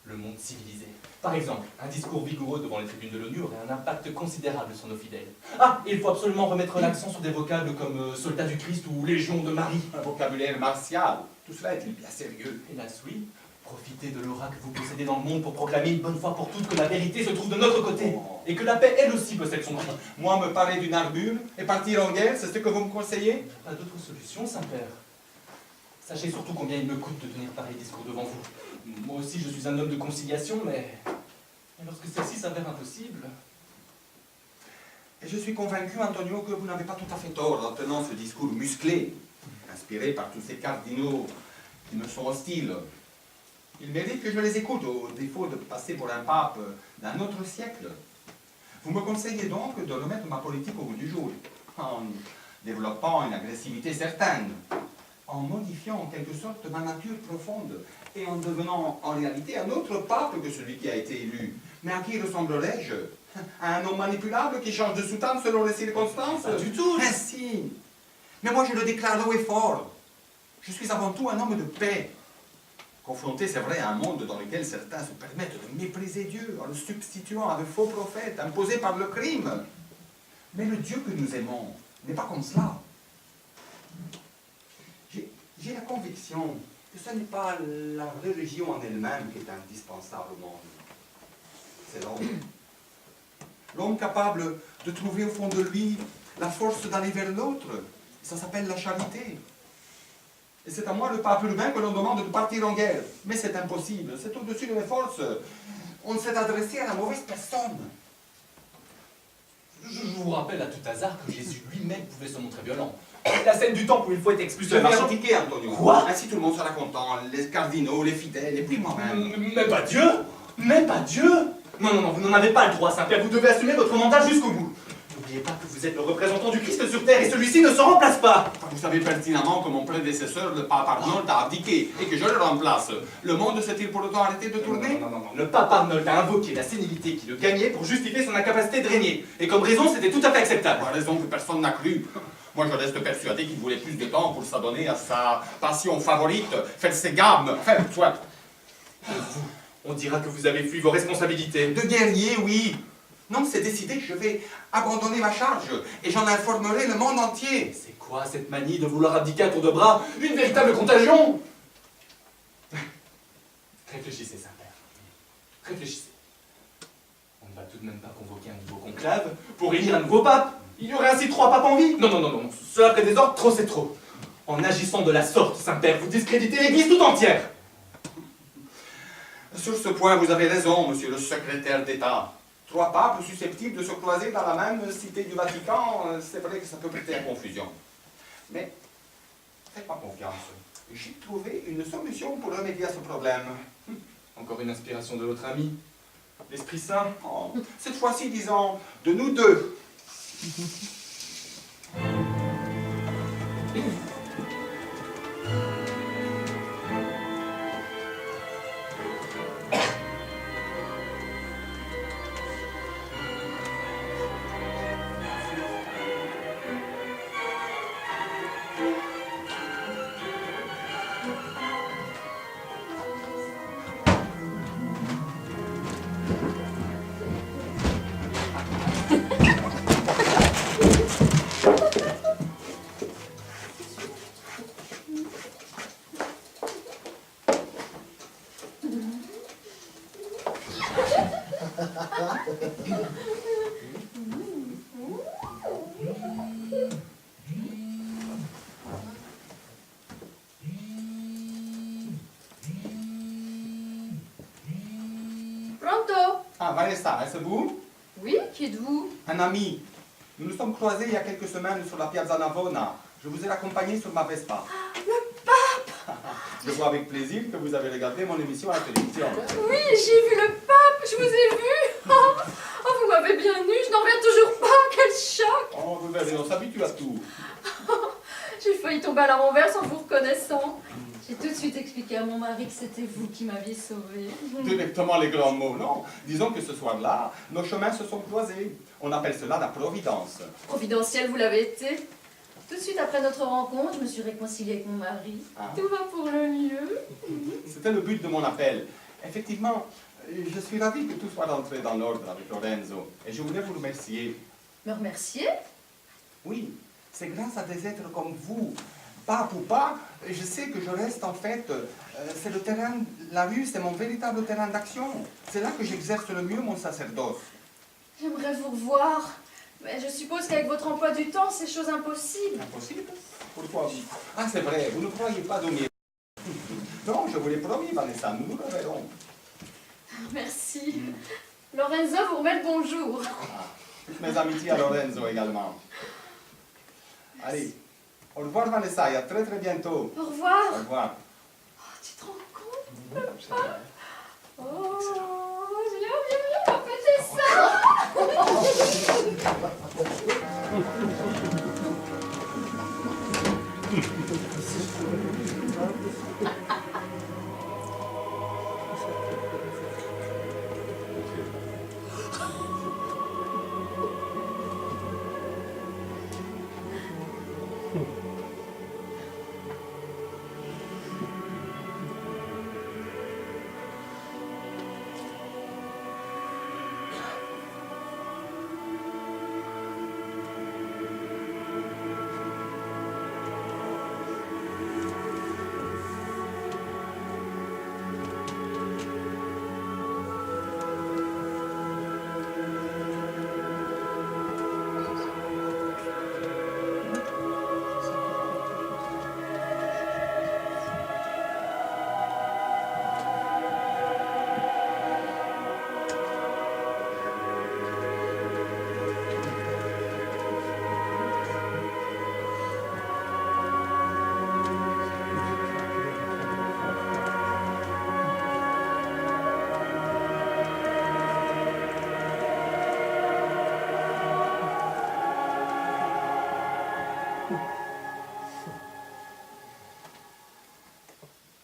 le monde civilisé. Par exemple, un discours vigoureux devant les tribunes de l'ONU aurait un impact considérable sur nos fidèles. Ah, et il faut absolument remettre l'accent sur des vocables comme soldat du Christ ou légion de Marie. Un vocabulaire martial. Tout cela est-il bien sérieux? Hélas, oui. Profitez de l'aura que vous possédez dans le monde pour proclamer une bonne fois pour toutes que la vérité se trouve de notre côté. Et que la paix, elle aussi, possède son prix. Moi, me parler d'une armure et partir en guerre, c'est ce que vous me conseillez? Pas d'autre solution, Saint-Père. Sachez surtout combien il me coûte de tenir pareil discours devant vous. Moi aussi, je suis un homme de conciliation, mais lorsque celle-ci s'avère impossible... Et je suis convaincu, Antonio, que vous n'avez pas tout à fait tort en tenant ce discours musclé, inspiré par tous ces cardinaux qui me sont hostiles. Ils méritent que je les écoute, au défaut de passer pour un pape d'un autre siècle. Vous me conseillez donc de remettre ma politique au goût du jour, en développant une agressivité certaine, en modifiant en quelque sorte ma nature profonde, et en devenant en réalité un autre pape que celui qui a été élu. Mais à qui ressemblerais-je? À un homme manipulable qui change de soutane selon les circonstances? Pas du tout. Ainsi. Mais moi je le déclare haut et fort. Je suis avant tout un homme de paix. Confronté, c'est vrai, à un monde dans lequel certains se permettent de mépriser Dieu en le substituant à de faux prophètes imposés par le crime. Mais le Dieu que nous aimons n'est pas comme cela. J'ai la conviction que ce n'est pas la religion en elle-même qui est indispensable au monde. C'est l'homme. L'homme capable de trouver au fond de lui la force d'aller vers l'autre. Ça s'appelle la charité. Et c'est à moi, le pape urbain, que l'on demande de partir en guerre. Mais c'est impossible, c'est au-dessus de mes forces. On s'est adressé à la mauvaise personne. Je vous rappelle à tout hasard que Jésus lui-même pouvait se montrer violent. La scène du temple où il faut être expulsé Je de vais marchand. abdiquer, Antonio. Quoi? Ainsi tout le monde sera content, les cardinaux, les fidèles, et puis moi-même. Mais pas Dieu! Mais pas Dieu! Non, non, non, vous n'en avez pas le droit, Saint-Père, vous devez assumer votre mandat jusqu'au bout. N'oubliez pas que vous êtes le représentant du Christ sur terre et celui-ci ne se remplace pas. Vous savez pertinemment que mon prédécesseur, le pape Arnold, a abdiqué et que je le remplace. Le monde s'est-il pour autant arrêté de tourner? Non. Le pape Arnold a invoqué la sénilité qui le gagnait pour justifier son incapacité de régner. Et comme raison, c'était tout à fait acceptable. Pour raison que personne n'a cru. Moi, je reste persuadé qu'il voulait plus de temps pour s'adonner à sa passion favorite, faire ses gammes, enfin, soit. On dira que vous avez fui vos responsabilités. De guerrier, oui. Non, c'est décidé, je vais abandonner ma charge et j'en informerai le monde entier. C'est quoi cette manie de vouloir abdiquer à tour de bras? Une véritable contagion! Réfléchissez, Saint-Père. Réfléchissez. On ne va tout de même pas convoquer un nouveau conclave pour élire un nouveau pape. Il y aurait ainsi 3 papes en vie. Non. Cela ferait des ordres, trop c'est trop. En agissant de la sorte, Saint-Père, vous discréditez l'Église tout entière. Sur ce point, vous avez raison, monsieur le secrétaire d'État. 3 papes susceptibles de se croiser dans la même cité du Vatican, c'est vrai que ça peut prêter à confusion. Mais, faites-moi confiance. J'ai trouvé une solution pour remédier à ce problème. Encore une inspiration de votre ami, l'Esprit Saint. Oh, cette fois-ci, disons, de nous deux. Pronto? Ah, Vanessa, est-ce vous? Oui, qui êtes-vous? Un ami. Nous nous sommes croisés il y a quelques semaines sur la Piazza Navona. Je vous ai accompagné sur ma Vespa. Le pape! Je vois avec plaisir que vous avez regardé mon émission à la télévision. Oui, j'ai vu le pape, je vous ai vu! Oh, vous m'avez bien eu, je n'en reviens toujours pas, quel choc! Oh, vous verrez, on s'habitue à tout. J'ai failli tomber à la renverse en vous reconnaissant. J'ai tout de suite expliqué à mon mari que c'était vous qui m'aviez sauvée. Directement les grands mots, non. Disons que ce soir-là, nos chemins se sont croisés. On appelle cela la providence. Providentiel, vous l'avez été. Tout de suite après notre rencontre, je me suis réconciliée avec mon mari. Ah. Tout va pour le mieux. C'était le but de mon appel. Effectivement, je suis ravi que tout soit rentré dans l'ordre avec Lorenzo. Et je voulais vous remercier. Me remercier? Oui, c'est grâce à des êtres comme vous, pape ou pas, je sais que je reste en fait, c'est le terrain, la rue, c'est mon véritable terrain d'action. C'est là que j'exerce le mieux mon sacerdoce. J'aimerais vous revoir. Mais je suppose qu'avec votre emploi du temps, c'est chose impossible. Impossible? Pourquoi vous? Ah, c'est vrai, vous ne croyez pas donner. Non, je vous l'ai promis, Vanessa, nous nous reverrons. Merci. Lorenzo vous remet le bonjour. Toutes mes amitiés à Lorenzo également. Allez, au revoir Vanessa, et à très bientôt. Au revoir. Au revoir. Oh, tu te rends compte, le pape? Oh, viens, fêter ça.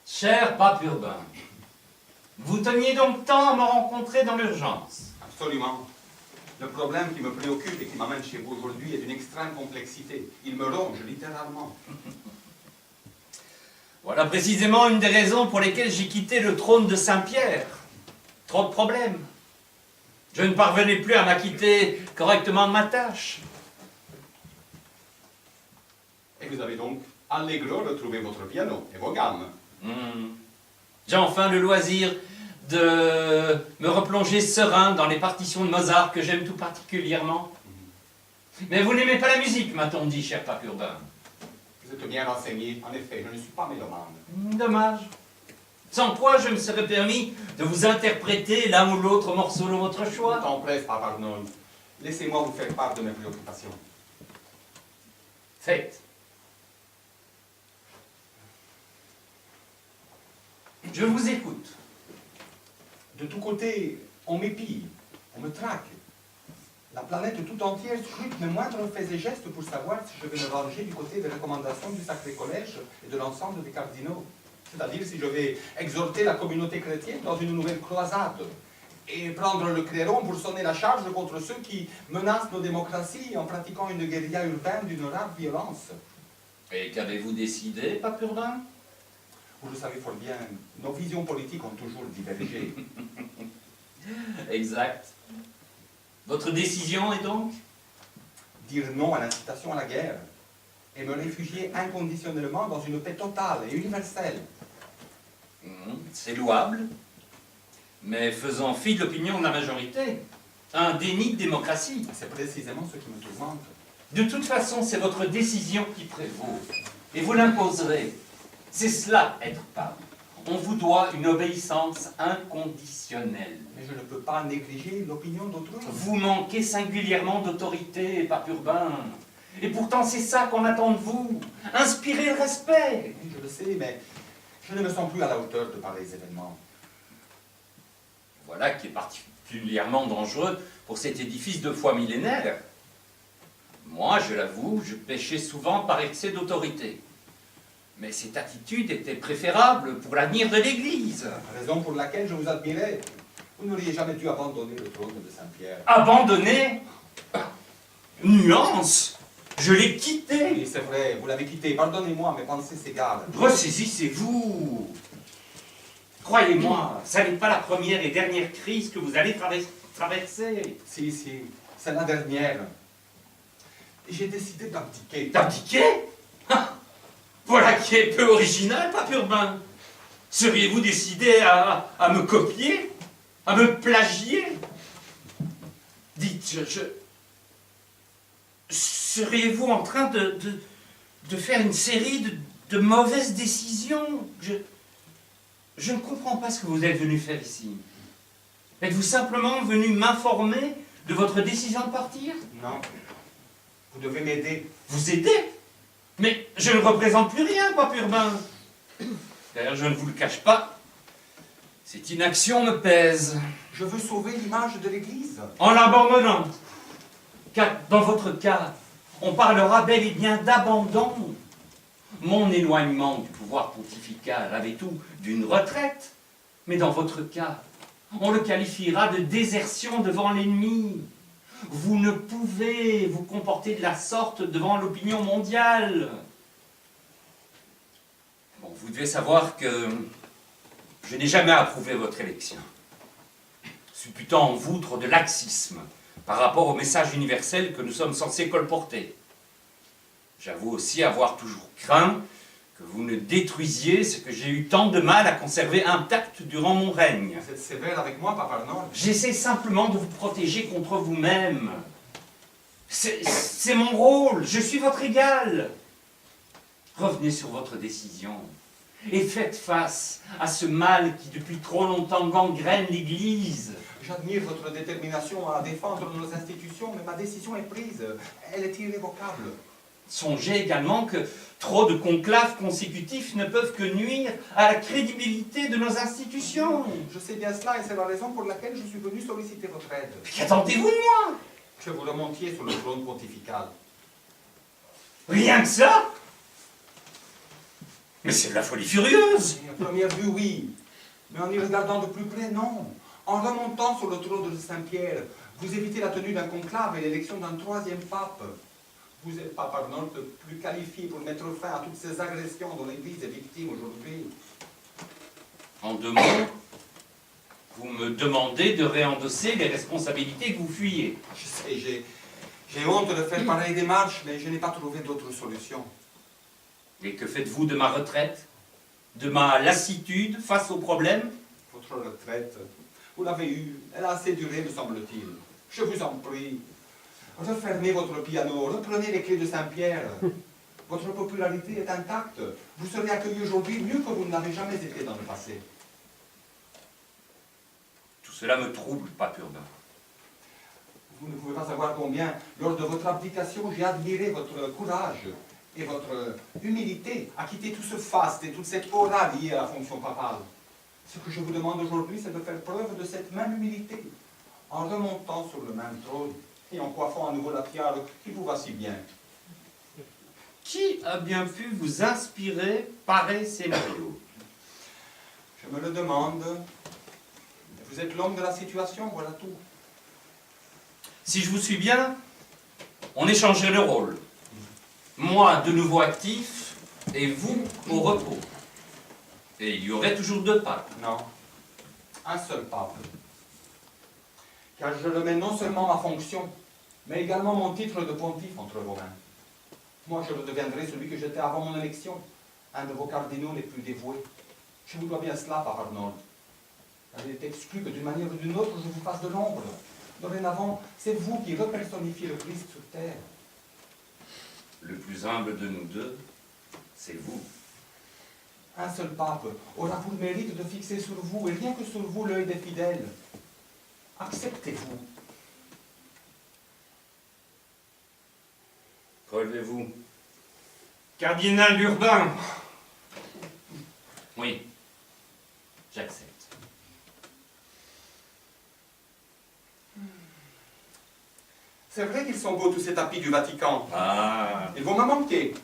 Cher pape Urbain, vous teniez donc tant à me rencontrer dans l'urgence. Absolument. Le problème qui me préoccupe et qui m'amène chez vous aujourd'hui est d'une extrême complexité. Il me ronge littéralement. Voilà précisément une des raisons pour lesquelles j'ai quitté le trône de Saint-Pierre. Trop de problèmes. Je ne parvenais plus à m'acquitter correctement de ma tâche. Et vous avez donc allégro retrouvé votre piano et vos gammes. J'ai enfin le loisir de me replonger serein dans les partitions de Mozart que j'aime tout particulièrement. Mais vous n'aimez pas la musique, m'a-t-on dit, cher pape Urbain. Vous êtes bien renseigné. En effet, je ne suis pas mélomane. Dommage. Sans quoi je me serais permis de vous interpréter l'un ou l'autre morceau de votre choix. Temps presse, Pape Arnold. Laissez-moi vous faire part de mes préoccupations. Faites. Je vous écoute. De tous côtés, on m'épille, on me traque. La planète tout entière scrute mes moindres faits et gestes pour savoir si je vais me ranger du côté des recommandations du Sacré Collège et de l'ensemble des cardinaux. C'est-à-dire si je vais exhorter la communauté chrétienne dans une nouvelle croisade et prendre le clairon pour sonner la charge contre ceux qui menacent nos démocraties en pratiquant une guérilla urbaine d'une rare violence. Et qu'avez-vous décidé, pape Urbain? Vous le savez fort bien, nos visions politiques ont toujours divergé. Exact. Votre décision est donc? Dire non à l'incitation à la guerre et me réfugier inconditionnellement dans une paix totale et universelle. C'est louable, mais faisant fi de l'opinion de la majorité. Un déni de démocratie. C'est précisément ce qui me tourmente. De toute façon, c'est votre décision qui prévaut. Et vous l'imposerez. C'est cela, être pape. On vous doit une obéissance inconditionnelle. Mais je ne peux pas négliger l'opinion d'autrui. Vous manquez singulièrement d'autorité, pape Urbain. Et pourtant, c'est ça qu'on attend de vous. Inspirez le respect. Oui, je le sais, mais je ne me sens plus à la hauteur de pareils événements. Voilà qui est particulièrement dangereux pour cet édifice de foi millénaire. Moi, je l'avoue, je péchais souvent par excès d'autorité. Mais cette attitude était préférable pour l'avenir de l'Église. Raison pour laquelle je vous admirais. Vous n'auriez jamais dû abandonner le trône de Saint-Pierre. Abandonné? Nuance? Je l'ai quitté. Oui, c'est vrai, vous l'avez quitté. Pardonnez-moi, mes pensées s'égarent. Ressaisissez-vous. Croyez-moi, ça n'est pas la première et dernière crise que vous allez traverser. Si, c'est la dernière. Et j'ai décidé d'abdiquer. D'abdiquer? Voilà qui est peu original, pape Urbain. Seriez-vous décidé à me copier? À me plagier? Dites, seriez-vous en train de faire une série de mauvaises décisions? Je ne comprends pas ce que vous êtes venu faire ici. Êtes-vous simplement venu m'informer de votre décision de partir? Non. Vous devez m'aider. Vous aider? Mais je ne représente plus rien, pape Urbain. D'ailleurs, je ne vous le cache pas, cette inaction me pèse. Je veux sauver l'image de l'Église. En l'abandonnant. Car dans votre cas, on parlera bel et bien d'abandon. Mon éloignement du pouvoir pontifical avait tout d'une retraite. Mais dans votre cas, on le qualifiera de désertion devant l'ennemi. Vous ne pouvez vous comporter de la sorte devant l'opinion mondiale. Bon, vous devez savoir que je n'ai jamais approuvé votre élection, supputant en vous trop de laxisme par rapport au message universel que nous sommes censés colporter. J'avoue aussi avoir toujours craint que vous ne détruisiez ce que j'ai eu tant de mal à conserver intact durant mon règne. Vous êtes sévère avec moi, Pape Arnold. J'essaie simplement de vous protéger contre vous-même. C'est mon rôle, je suis votre égal. Revenez sur votre décision et faites face à ce mal qui depuis trop longtemps gangrène l'Église. J'admire votre détermination à défendre nos institutions, mais ma décision est prise. Elle est irrévocable. Songez également que trop de conclaves consécutifs ne peuvent que nuire à la crédibilité de nos institutions. Je sais bien cela et c'est la raison pour laquelle je suis venu solliciter votre aide. Qu'attendez-vous de moi? Que vous remontiez sur le trône pontifical. Rien que ça? Mais c'est de la folie furieuse! À première vue, oui. Mais en y regardant de plus près, non. En remontant sur le trône de Saint-Pierre, vous évitez la tenue d'un conclave et l'élection d'un troisième pape. Vous êtes, pape Arnold, plus qualifié pour mettre fin à toutes ces agressions dont l'Église est victime aujourd'hui. En 2 mots, vous me demandez de réendosser les responsabilités que vous fuyez. Je sais, j'ai honte de faire pareille démarche, mais je n'ai pas trouvé d'autre solution. Et que faites-vous de ma retraite? De ma lassitude face aux problèmes? Votre retraite, vous l'avez eue, elle a assez duré, me semble-t-il. Je vous en prie, refermez votre piano, reprenez les clés de Saint-Pierre. Votre popularité est intacte. Vous serez accueilli aujourd'hui mieux que vous ne l'avez jamais été dans le passé. Tout cela me trouble, pape Urbain. Vous ne pouvez pas savoir combien, lors de votre abdication, j'ai admiré votre courage et votre humilité à quitter tout ce faste et toute cette aura liée à la fonction papale. Ce que je vous demande aujourd'hui, c'est de faire preuve de cette même humilité, en remontant sur le même trône et en coiffant à nouveau la tiare qui vous va si bien. Qui a bien pu vous inspirer pareil scénario? Je me le demande. Vous êtes l'homme de la situation, voilà tout. Si je vous suis bien, on échangerait le rôle. Moi de nouveau actif et vous au repos. Et il y aurait toujours 2 papes. Non, un seul pape. Car je remets non seulement ma fonction, mais également mon titre de pontife entre vos mains. Moi, je redeviendrai celui que j'étais avant mon élection, un de vos cardinaux les plus dévoués. Je vous dois bien cela, pape Arnold. Car il est exclu que d'une manière ou d'une autre, je vous fasse de l'ombre. Dorénavant, c'est vous qui repersonnifiez le Christ sur terre. Le plus humble de nous 2, c'est vous. Un seul pape aura-vous le mérite de fixer sur vous, et rien que sur vous, l'œil des fidèles. Acceptez-vous. Relevez-vous. Cardinal Urbain. Oui, j'accepte. C'est vrai qu'ils sont beaux, tous ces tapis du Vatican. Ah, Ils vont me manquer.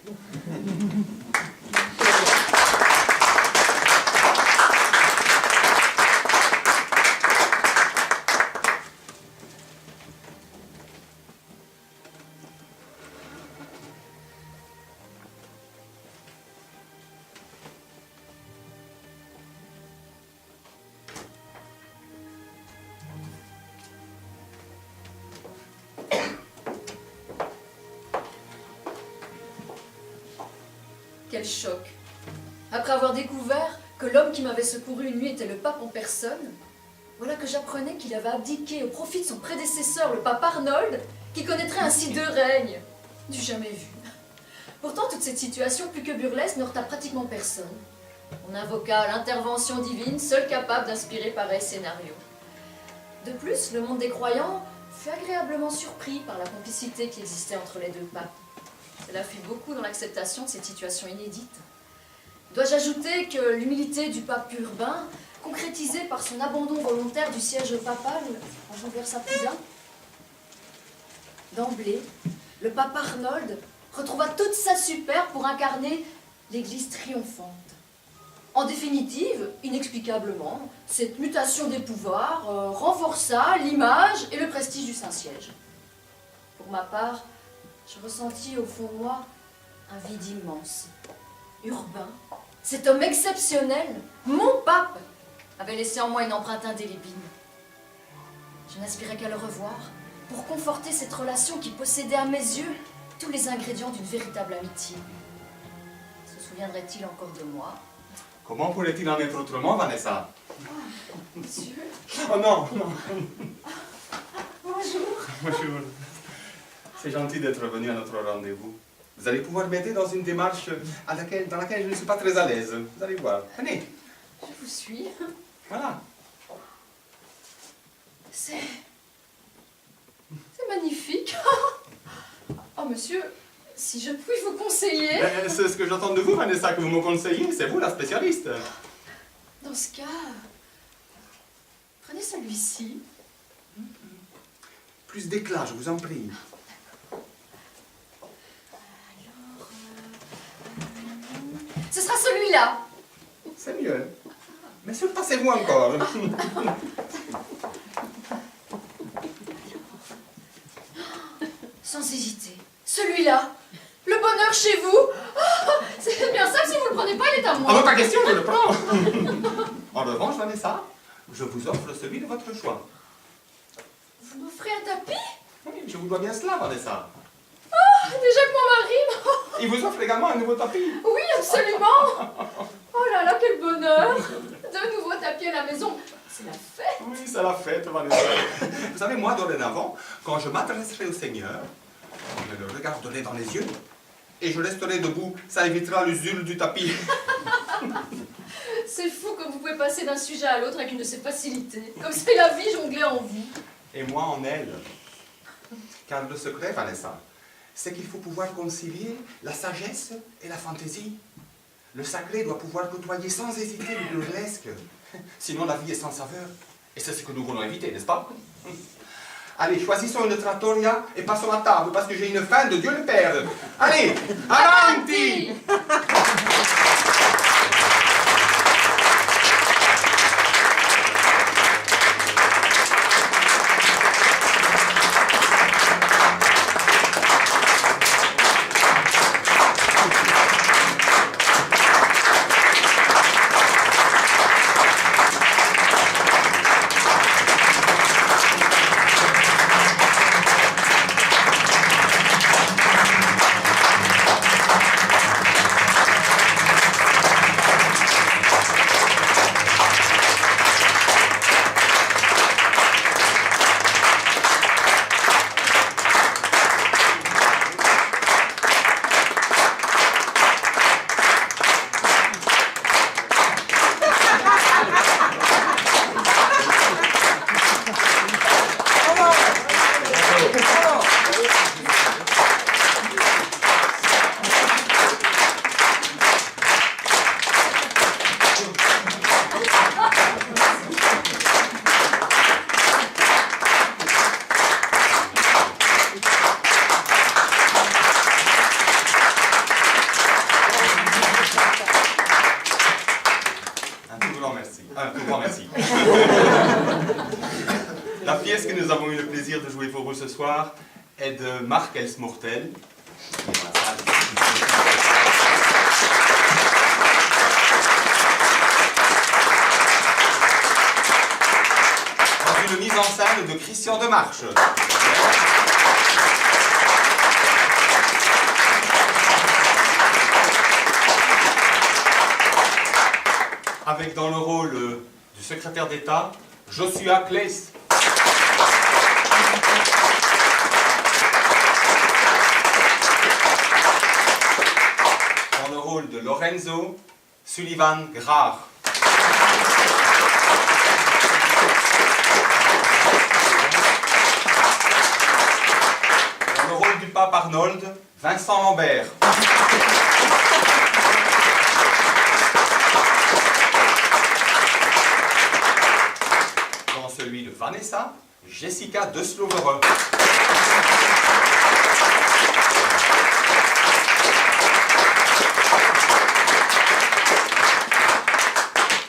Quel choc! Après avoir découvert que l'homme qui m'avait secouru une nuit était le pape en personne, voilà que j'apprenais qu'il avait abdiqué au profit de son prédécesseur, le pape Arnold, qui connaîtrait ainsi 2 règnes. Du jamais vu. Pourtant, toute cette situation, plus que burlesque, ne heurta pratiquement personne. On invoqua l'intervention divine, seule capable d'inspirer pareil scénario. De plus, le monde des croyants fut agréablement surpris par la complicité qui existait entre les 2 papes. Cela fut beaucoup dans l'acceptation de cette situation inédite. Dois-je ajouter que l'humilité du pape Urbain, concrétisée par son abandon volontaire du siège papal envers sa cousin? D'emblée, le pape Arnold retrouva toute sa superbe pour incarner l'Église triomphante. En définitive, inexplicablement, cette mutation des pouvoirs renforça l'image et le prestige du Saint-Siège. Pour ma part, je ressentis au fond de moi un vide immense. Urbain, cet homme exceptionnel, mon pape, avait laissé en moi une empreinte indélébile. Je n'aspirais qu'à le revoir pour conforter cette relation qui possédait à mes yeux tous les ingrédients d'une véritable amitié. Se souviendrait-il encore de moi? Comment pourrait-il en être autrement, Vanessa? Monsieur. Oh non, non. Bonjour. Bonjour. C'est gentil d'être venu à notre rendez-vous. Vous allez pouvoir m'aider dans une démarche dans laquelle je ne suis pas très à l'aise. Vous allez voir. Venez. Je vous suis. Voilà. C'est magnifique. Oh, monsieur, si je puis vous conseiller... Ben, c'est ce que j'entends de vous, Vanessa, que vous me conseillez. C'est vous la spécialiste. Dans ce cas, prenez celui-ci. Plus d'éclat, je vous en prie. Ce sera celui-là. C'est mieux. Mais surpassez-vous encore. Sans hésiter. Celui-là. Le bonheur chez vous. Oh, c'est bien simple, si vous le prenez pas, il est à Ah moi. non, pas question, je le prends. En revanche, Vanessa, je vous offre celui de votre choix. Vous m'offrez un tapis? Oui, je vous dois bien cela, Vanessa. Déjà que mon mari... Il vous offre également un nouveau tapis. Oui, absolument. Oh là là, quel bonheur. De nouveaux tapis à la maison. C'est la fête. Oui, c'est la fête, Vanessa. Vous savez, moi, dorénavant, quand je m'adresserai au Seigneur, je le regarderai dans les yeux et je resterai debout. Ça évitera l'usure du tapis. C'est fou comme vous pouvez passer d'un sujet à l'autre avec une de ces facilités. Comme c'est la vie jonglée en vous. Et moi en elle. Car le secret, Vanessa, c'est qu'il faut pouvoir concilier la sagesse et la fantaisie. Le sacré doit pouvoir côtoyer sans hésiter le burlesque. Sinon, la vie est sans saveur. Et c'est ce que nous voulons éviter, n'est-ce pas? Allez, choisissons une trattoria et passons à table, parce que j'ai une faim de Dieu le Père. Allez, avanti! Un tout grand merci. La pièce que nous avons eu le plaisir de jouer pour vous ce soir est de Marc Elsmortel. Dans une mise en scène de Christian Demarche. Avec dans le rôle du secrétaire d'État, Joshua Claes. Dans le rôle de Lorenzo, Sullivan Grard. Dans le rôle du pape Arnold, Vincent Lambert. Celui de Vanessa, Jessica de Slovereux.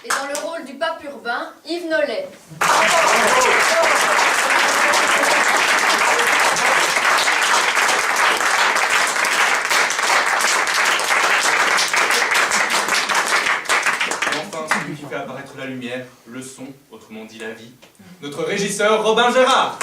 Et dans le rôle du pape urbain, Yves Nollet. Celui qui fait apparaître la lumière, le son, autrement dit la vie, notre régisseur Robin Gérard.